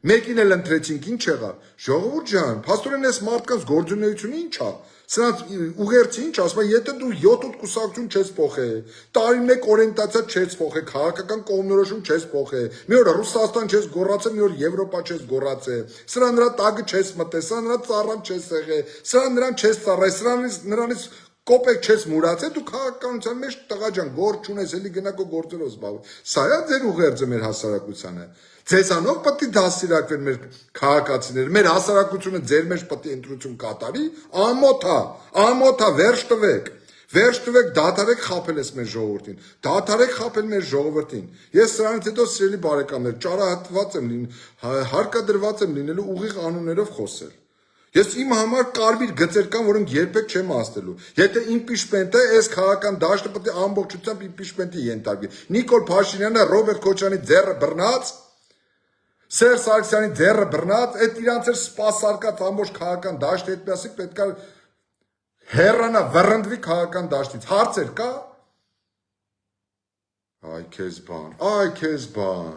Մեկին էլ ընտրեցինք, ինչ եղավ։ Ժողովուրդ ջան, փաստորեն այս մարդկանց գործունեությունը ինչ է։ Սրանց ուղերձը ինչ ասում է, եթե դու 7-8 կուսակցություն չես փոխել, տարին մեկ օրենտացիա չես փոխել, քաղաքական կողմնորոշում չես փոխել, մի օր Ռուսաստան չես գոռացել, մի օր Եվրոպա չես գոռացել, սրա նրա տագը չես մտել, սրա նրա ծառան չես եղել, սրա նրան չես ծառայել, նրանից կոպեկ չես մուրացել, դու քաղաքականության մեջ տղա ջան, գործ չունես, էլի գնա քո գործերով զբաղվի։ Սա է ձեր ուղերձը մեր հասարակությանը։ Ձեզանով պետք է դաստիարակվեն մեր քաղաքացիները, մեր հասարակությունը ձեր մեջ պետք է ընտրություն կատարի, ամոթա, վերջ տվեք, դադարեք խաբել ես մեր ժողովրդին, դադարեք խաբել մեր ժողովրդին։ Ես սրանից հետո սիրելի բարեկամներ, ճարահատված եմ հարկադրված եմ լինելու ուղիղ անուններով խոսել։ Ես իմ համար կարմիր գծեր կան, որոնք երբեք չեմ ասնելու։ Եթե impeachment-ը, այս քաղաքական դաշտը պետք է ամբողջությամբ impeachment-ի ենթարկվի։ Նիկոլ Փաշինյանը Ռոբերտ Քոչարյանի ձեռը բռնած Սերժ Սարգսյանի ձեռը բռնած, այդ իրանց էր սպասարկած ամբողջ քաղաքական դաշտը, այդ միասին պետք է հեռանա, վռնդվի քաղաքական դաշտից։ Հարցեր կա։ Այ քեզ բան։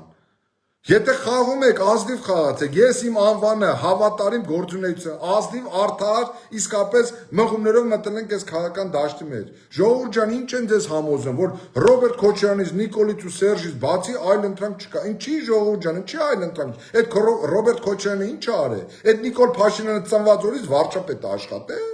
Եթե խաղում եք, ազնիվ խաղացեք, ես իմ անվանը հավատարիմ գործունեություն, ազնիվ արդար, իսկապես մղումներով մտնենք այս քաղաքական դաշտի մեջ։ Ժողովուրդ ջան, ինչ են ձեզ համոզում, որ Ռոբերտ Քոչարյանից, Նիկոլից ու Սերժից բացի այլ ընտրանք չկա։ Ինչի ժողովուրդ ջան, ինչի այլ ընտրանք։ Այդ Ռոբերտ Քոչարյանը ինչ արել։ Այդ Նիկոլ Փաշինյանը ծնված օրից վարչապետ աշխատել։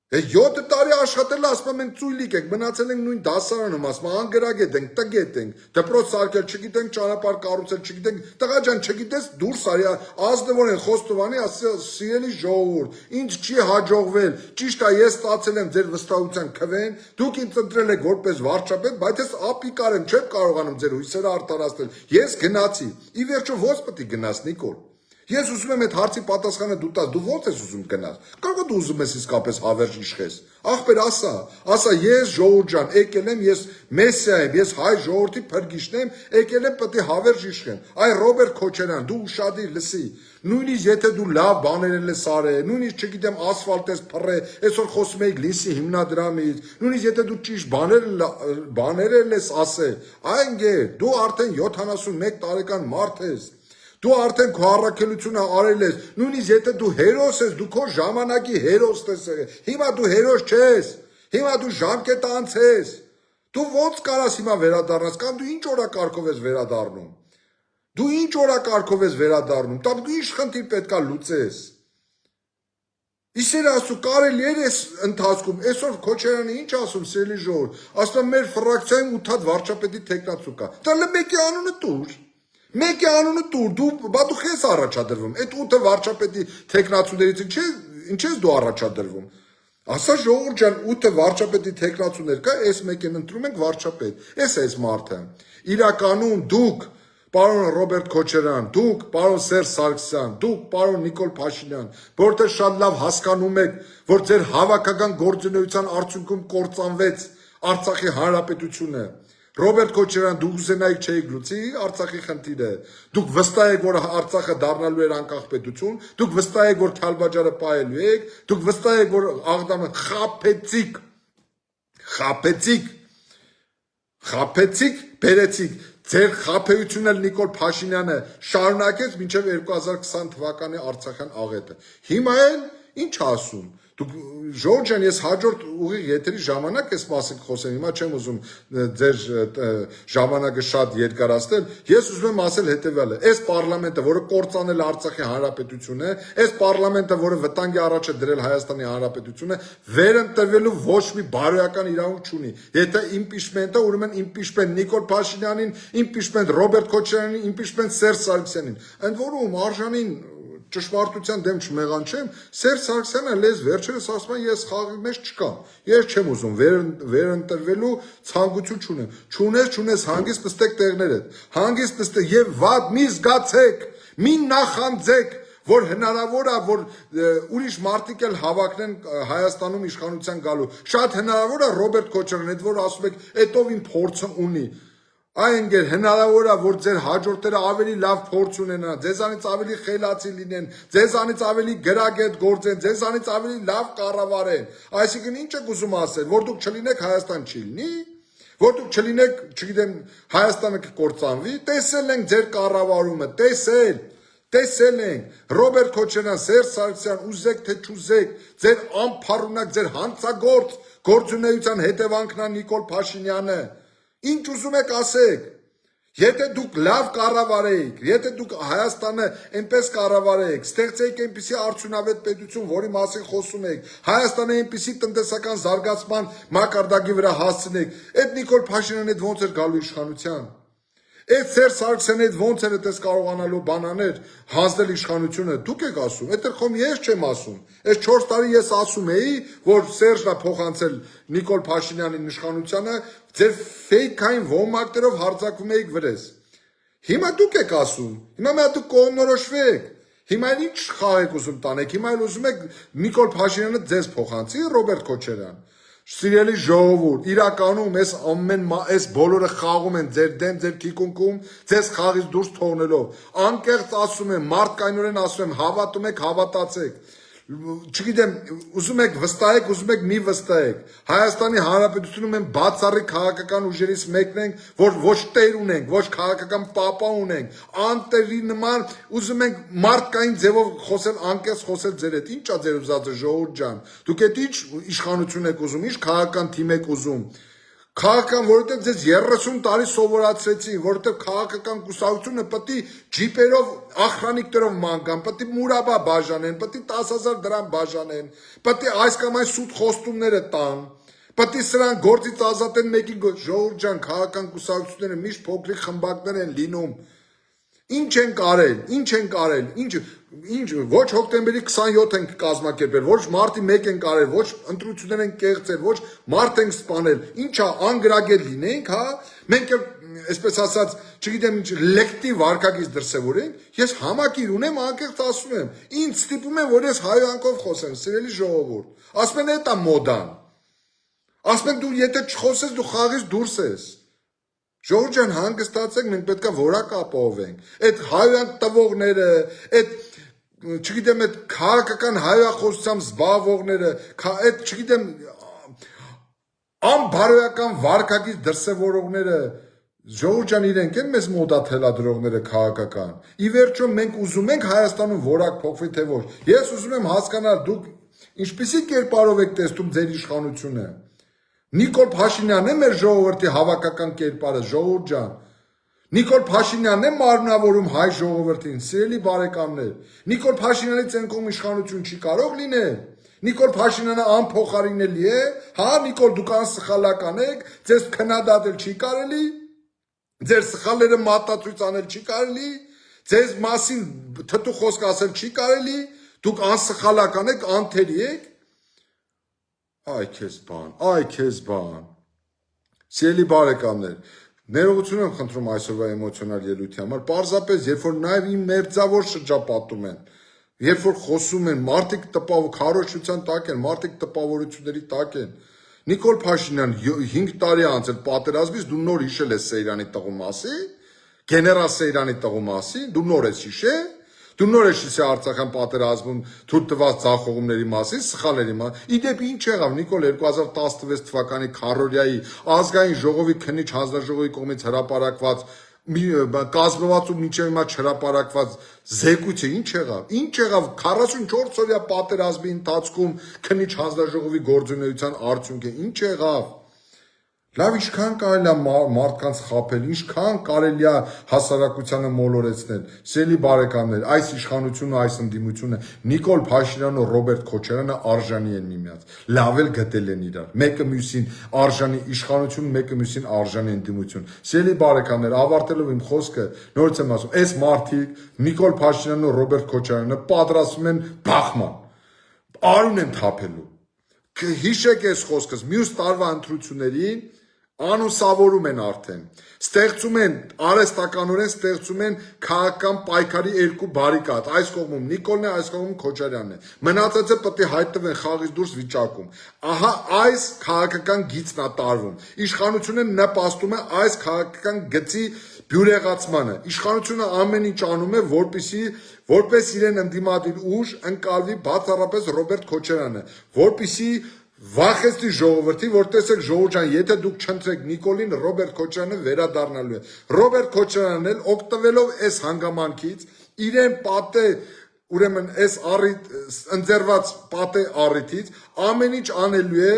7 տարի աշխատել, ասում մենք ծույլիկ ենք, մնացել ենք նույն դասարանում, ասում անգրագետ ենք, տգետ ենք, դպրոց սարքել չգիտենք, ճանապարհ կառուցել չգիտենք, տղա ջան, չգիտես դուրս արի, Ազնվոր են Խոստովանի, սիրելի ժողովուրդ, ինձ չի հաջողվել, ճիշտ է, ես ստացել եմ ձեր վստահության քվեն, դուք ինձ ընտրել եք որպես վարչապետ, բայց ես ապիկար եմ, չեմ կարողանում ձեր հույսերը արդարացնել, ես գնացի, ի վերջո ո՞ց պետք է գնաս Նիկոլ։ Ես ուզում եմ այդ հարցի պատասխանը դու տաս, դու ո՞նց ես ուզում գնաս։ Կարող է դու ուզում ես իսկապես հավերժ իշխես։ Ախպեր ասա, ես ժողովուրդ ջան, եկել եմ, ես մեսիա եմ, ես հայ ժողովրդի փրկիչն եմ, եկել եմ պետք է հավերժ իշխեմ։ Այ Ռոբերտ Քոչարյան, դու ուշադիր լսի։ Նույնիսկ եթե դու լավ բաներ ես արել, նույնիսկ չգիտեմ ասֆալտ ես փռել, այսօր խոսում էիք լիսի հիմնադրամից, նույնիսկ եթե դու ճիշտ բաներ ես ասել, այ դու արդեն 71 տարեկան մարդ ես։ Դու արդեն քո առաքելությունը արել ես, նույնիսկ եթե դու հերոս ես, դու քո ժամանակի հերոսն ես եղել։ Հիմա դու հերոս չես։ Հիմա դու ժամկետ անցես։ Դու ո՞նց կարաս հիմա վերադառնաս, կամ դու ինչ օրակարգով ես վերադառնում։ Դու ինչ օրակարգով ես վերադառնում, կամ դու ինչ խնդիր պետքա լուծես։ Իսեր ասու կարելի էր այս ընթացքում, այսօր Քոչարյանը ինչ ասում, սիրելի ժողովուրդ, ասում մեր ֆրակցիայում 8 հատ վարչապետի թեկնածու կա։ Տալը մեկի անունը տուր։ Մեկի անունը տուր, դու ես առաջադրվում, այդ 8 վարչապետի թեկնածուներից ինչ ես դու առաջադրվում։ Ասա ժողովուրդ ջան, 8 վարչապետի թեկնածուներ կա, այս մեկին ընտրում ենք վարչապետ։ Այս մարդը։ Իրականում դուք, պարոն Ռոբերտ Քոչարյան, դուք, պարոն Սերժ Սարգսյան, դուք, պարոն Նիկոլ Փաշինյան, որտեղ շատ լավ հասկանում եք, որ ձեր հավաքական գործունեության արդյունքում կործանվեց Արցախի հանրապետությունը։ Ռոբերտ Քոչարյան, դուք ուզենայիք չէիք լուծի Արցախի խնդիրը։ Դուք վստահ եք, որ Արցախը դառնալու էր անկախ պետություն, դուք վստահ եք, որ Քալբաջարը պահելու եք, դուք վստահ եք, որ Աղդամը խաբեցիք, բերեցիք։ Ձեր խաբեությունը Նիկոլ Փաշինյանը շարունակեց մինչև 2020 թվականի Արցախյան աղետը։ Հիմա էլ ինչ ասում։ Դուք ժողովուրդ ջան, ես հաջորդ ուղիղ եթերի ժամանակ այս մասին խոսեմ, հիմա չեմ ուզում ձեր ժամանակը շատ երկարացնել, ես ուզում եմ ասել հետևյալը, այս պարլամենտը, որը կործանել Արցախի հանրապետությունը, այս պարլամենտը, որը վտանգի առաջ է դրել Հայաստանի հանրապետությունը, վերընտրվելու ոչ մի բարոյական իրավունք չունի։ Եթե իմպիչմենտը, ուրեմն իմպիչմենտ Նիկոլ Փաշինյանին, իմպիչմենտ Ռոբերտ Քոչարյանին, իմպիչմենտ Սերժ Սարգսյանին, ընդ որում արժանին ճշմարտության դեմ չմեղանչեմ, Սերժ Սարգսյանը լեզ վերջերս ասում է ես խաղի մեջ չկամ, ես չեմ ուզում վերընտրվելու ցանկություն չունեմ, չունես հանգիստ նստեք տեղներդ, հանգիստ նստեք եւ վատ մի զգացեք, մի նախանձեք, որ հնարավոր է, որ ուրիշ մարդիկ էլ հավակնեն Հայաստանում իշխանության գալու, շատ հնարավոր է Ռոբերտ Քոչարյանն, այդ որ ասում եք, էտով իմ փորձը ունի, Այն հնարավոր է, որ ձեր հաջորդները ավելի լավ փորձ ունենան, ձեզանից ավելի խելացի լինեն, ձեզանից ավելի գրագետ գործեն, ձեզանից ավելի լավ կառավարեն։ Այսինքն ինչ եք ուզում ասել, որ դուք չլինեք Հայաստան չի լինի, որ դուք չլինեք, չգիտեմ, Հայաստանը կկործանվի, տեսել ենք ձեր կառավարումը, տեսել ենք, Ռոբերտ Քոչարյան, Սերժ Սարգսյան, ուզեք թե չուզեք, ձեր անփառունակ, ձեր հանցագործ գործունեության հետևանքն է Նիկոլ Փաշինյանը։ Ինչ ուզում եք ասեք, եթե դուք լավ կառավարեիք, եթե դուք Հայաստանը այնպես կառավարեիք, ստեղծեիք այնպիսի արդյունավետ պետություն, որի մասին խոսում եք, Հայաստանը այնպիսի տնտեսական զարգացման մակարդակի վրա հասցնեք, այդ Նիկոլ Փաշինյանը այդ ոնց էր գալու իշխանության։ Այդ Սերժ Սարգսյանը այդ ոնց էր այդպես կարողանալու բանաներ հանձնել իշխանությունը, դուք եք ասում, այդ խոմ ես չեմ ասում, այս 4 տարի ես ասում էի, որ Սերժն է փոխանցել Նիկոլ Փաշինյանին իշխանությանը, ձեր ֆեյքային ոմակներով հարձակվում էիք վրես։ Հիմա դուք եք ասում, հիմա դուք կողմնորոշվեք, հիմա ինչ խաղ եք ուզում տանեք, հիմա էլ ուզում եք Նիկոլ Փաշինյանը ձեզ փոխանցի, Ռոբերտ Քոչարյան։ Սիրելի ժողովուրդ, իրականում այս բոլորը խաղում են ձեր դեմ, ձեր թիկունքում, ձեզ խաղից դուրս թողնելով։ Անկեղծ ասում եմ, մարդկայնորեն ասում եմ, հավատում եք, հավատացեք։ Չգիտեմ, ուզում եք վստահեք, ուզում եք մի վստահեք։ Հայաստանի Հանրապետությունում են բացառիկ քաղաքական ուժերից մեկն ենք, որ ոչ տեր ունենք, ոչ քաղաքական պապա ունենք, անտերի նման ուզում ենք մարդկային ձևով խոսել, անկեղծ խոսել ձեր հետ։ Ի՞նչ է ձեր ուզածը, ժողովուրդ ջան։ Դուք այդ ի՞նչ իշխանություն եք ուզում, ի՞նչ քաղաքական թիմ եք ուզում։ Քաղաքական, որովհետև ձեզ 30 տարի սովորացրեցին, որովհետև քաղաքական կուսակցությունը պետք է ջիպերով, ախրանիկներով ման գան, պետք է մուրաբա բաժանեն, պետք է 10,000 դրամ բաժանեն, պետք է այս կամ այս սուտ խոստումները տան, պետք է սրան գործից ազատեն մեկի ժողովուրդ ջան, քաղաքական կուսակցությունները միշտ փոքրիկ խմբակներ են լինում։ Ինչ ենք արել, ինչ ոչ հոկտեմբերի 27 ենք կազմակերպել, ոչ մարտի 1 ենք արել, ոչ ընտրություններ ենք կեղծել, ոչ մարտ ենք սպանել, ինչա անգրագել լինենք, հա, մենք այսպես ասած, չգիտեմ ինչ լեկտիվ վարկագիծ դրսևորենք, ես համակիր ունեմ, անկեղծ ասում եմ, ինձ ստիպում են, որ ես հայոյանքով խոսեմ, սիրելի ժողովուրդ, ասում են էդ է մոդան, ասում են դու եթե չխոսես, դու խաղից դուրս ես։ Ժողովուրդ ջան, հանգստացեք, մենք պետք է որակ ապահովենք։ Այդ հայոյան տվողները, այդ չգիտեմ, այդ քաղաքական հայախոսությամբ զբաղվողները, այդ չգիտեմ, անբարոյական վարկագիծ դրսևորողները, ժողովուրդ ջան, իրենք են մեզ մոդա թելադրողները քաղաքական։ Ի վերջո մենք ուզում ենք Հայաստանում որակ փոխվի, թե ոչ։ Ես ուզում եմ հասկանալ, դուք ինչպիսի կերպարով եք տեսնում ձեր իշխանությունը։ Նիկոլ Փաշինյանն է մեր ժողովրդի հավաքական կերպարը, ժողովուրդ ջան։ Նիկոլ Փաշինյանն է մարմնավորում հայ ժողովրդին, սիրելի բարեկամներ։ Նիկոլ Փաշինյանից այն կողմ իշխանություն չի կարող լինել։ Նիկոլ Փաշինյանը անփոխարինելի է, հա, Նիկոլ դուք անսխալական եք, ձեզ քննադատել չի կարելի, ձեր սխալները մատածույց անել չի կարելի, ձեզ մասին թթու խոսք ասել չի կարելի, դուք անսխալական եք, անթերի եք։ Այ քեզ բան։ Սիրելի բարեկամներ, ներողություն եմ խնդրում այսօրվա էմոցիոնալ ելույթի համար, պարզապես երբ որ նաև իմ մերձավոր շրջապատում են, երբ որ խոսում են, մարդիկ քարոզչության տակ են, մարդիկ տպավորությունների տակ են։ Նիկոլ Փաշինյան 5 տարի անց էլ պատերազմից դու նոր հիշել ես Սեյրանի տղու մասի, գեներալ Սեյրանի տղու մասի, դու նոր ես հիշել։ Դու նոր ես հիշել Արցախյան պատերազմում թույլ տված ձախողումների մասին, սխալների մասին։ Իդեպ ինչ եղավ Նիկոլ 2016 թվականի քարորիայի ազգային ժողովի քննիչ հանձնաժողովի կողմից հրապարակված կազմված ու մինչև հիմա չհրապարակված զեկույցը ինչ եղավ 44 օրյա պատերազմի ընթացքում քննիչ հանձնաժողովի գործունեության արդյունքը ինչ եղավ։ Լավ, ինչքան կարելի է մարդկանց խաբել, ինչքան կարելի է հասարակությանը մոլորեցնել։ Սիրելի բարեկամներ, այս իշխանությունը, այս ընդդիմությունը Նիկոլ Փաշինյանն ու Ռոբերտ Քոչարյանը արժանի են միմյանց։ Լավ էլ գտել են իրար։ Մեկը մյուսին արժանի իշխանություն, մեկը մյուսին արժանի ընդդիմություն։ Սիրելի բարեկամներ, ավարտելով իմ խոսքը, նորից եմ ասում, այս մարդիկ Նիկոլ Փաշինյանն ու Ռոբերտ Քոչարյանը պատրաստվում են բախման։ Արուն են թափելու։ Հիշեք այս խոսքս, մյուս տարվա ընտրություններին անուսավորում են արդեն, ստեղծում են, արհեստականորեն ստեղծում են քաղաքական պայքարի երկու բարիկադ, այս կողմում Նիկոլն է, այս կողմում Քոչարյանն է, մնացածը պետք է հայտնվեն խաղից դուրս վիճակում, ահա այս քաղաքական գիծն է տարվում, իշխանությունը նպաստում է այս քաղաքական գծի բյուրեղացմանը, իշխանությունը ամեն ինչ անում է, որպես իրեն ընդդիմադիր ուժ ընկալվի բացառապես Ռոբերտ Քոչարյանը, որպեսզի վախեցնի ժողովրդի, որ տեսեք ժողովուրդ ջան, եթե դուք չընտրեք Նիկոլին, Ռոբերտ Քոչարյանը վերադառնալու է։ Ռոբերտ Քոչարյանն էլ օգտվելով այս հանգամանքից, իրեն պատե, ուրեմն այս ընձեռված պատե առիթից ամեն ինչ անելու է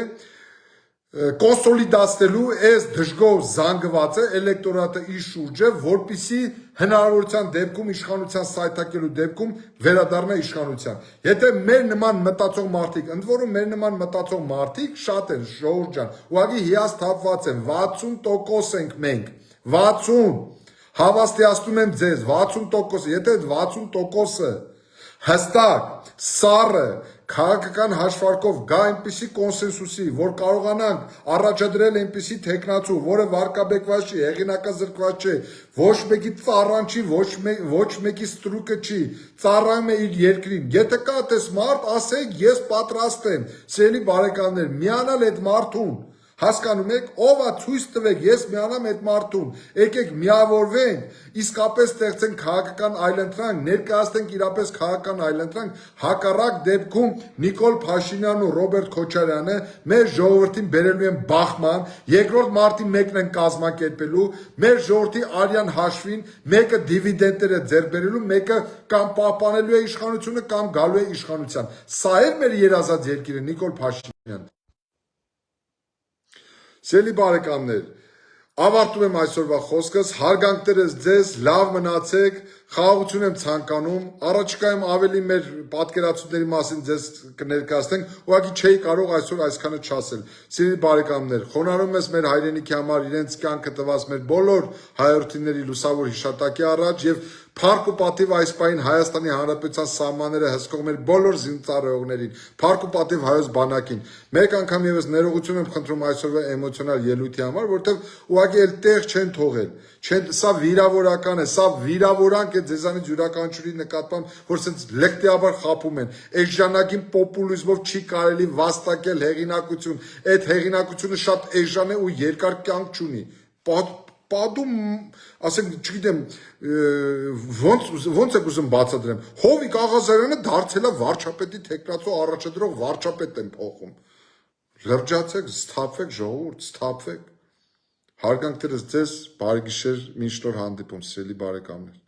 կոնսոլիդացնելու այս դժգոհ զանգվածը էլեկտորատը իր շուրջը, որպեսզի հնարավորության դեպքում իշխանության սայթակելու դեպքում վերադառնա իշխանության։ Եթե մեր նման մտածող մարդիկ, ընդ որում մեր նման մտածող մարդիկ շատ են, ժողովուրդ ջան, ուղղակի հիասթափված են, 60% ենք մենք, 60, հավաստիացնում եմ ձեզ, 60%, եթե այդ 60%-ը հստակ, սառը, քաղաքական հաշվարկով գա այնպիսի կոնսենսուսի, որ կարողանանք առաջադրել այնպիսի տեխնացու, որը վարկաբեկված չի, հեղինակազրկված չէ, ոչ մեկի ծառան չի, ոչ մեկի ստրուկը չի, ծառայում է իր երկրին։ Եթե կա այդպես մարդ, ասեք ես պատրաստ եմ, սիրելի բարեկամներ, միանալ այդ մարդուն։ Հասկանում եք, ով է ցույց տվեք, ես միանամ այդ մարդուն, եկեք միավորվենք, իսկապես ստեղծենք քաղաքական այլընտրանք, ներկայացնենք իրապես քաղաքական այլընտրանք, հակառակ դեպքում Նիկոլ Փաշինյանն ու Ռոբերտ Քոչարյանը մեր ժողովրդին բերելու են բախման, երկրորդ մարտի մեկն են կազմակերպելու, մեր ժողովրդի արյան հաշվին մեկը դիվիդենտները ձեռք բերելու, մեկը կամ պահպանելու է իշխանությունը կամ գալու է իշխանության։ Սա է մեր երազած երկիրը, Նիկոլ Փաշինյան։ Սիրելի բարեկամներ, ավարտում եմ այսօրվա խոսքս, հարգանքներս ձեզ, լավ մնացեք, խաղաղություն եմ ցանկանում, առաջիկայում ավելի մեր պատկերացումների մասին ձեզ կներկայացնենք, ուղղակի չէի կարող այսօր այսքանը չասել։ Սիրելի բարեկամներ, խոնարհում ես մեր հայրենիքի համար իրենց կյանքը տված մեր բոլոր հայրենիների լուսավոր հիշատակի առաջ եւ Փառք ու պատիվ այս պահին Հայաստանի Հանրապետության սահմանները հսկող մեր բոլոր զինծառայողներին, փառք ու պատիվ հայոց բանակին։ Մեկ անգամ եւս ներողություն եմ խնդրում այսօրվա էմոցիոնալ ելույթի համար, որովհետեւ ուղղակի էլ տեղ չեն թողել։ Սա վիրավորական է, սա վիրավորանք է ձեզանից յուրաքանչյուրի նկատմամբ, որ սենց լեկտիաբար խաբում են։ Այս ժամանակին պոպուլիզմով չի կարելի վաստակել հեղինակություն։ Այդ հեղինակությունը շատ էժան է ու երկար կյանք չունի։ Պատում, ասենք, չգիտեմ, ոնց եք ուզում բացատրեմ, Հովիկ Աղազարյանը դարձել է վարչապետի տեխնացու առաջադրող վարչապետ են փոխում։ Լրջացեք, սթափվեք, ժողովուրդ, սթափվեք։ Հարգանքներս ձեզ, բարի գիշեր, մինչ նոր հանդիպում, սիրելի բարեկամներ։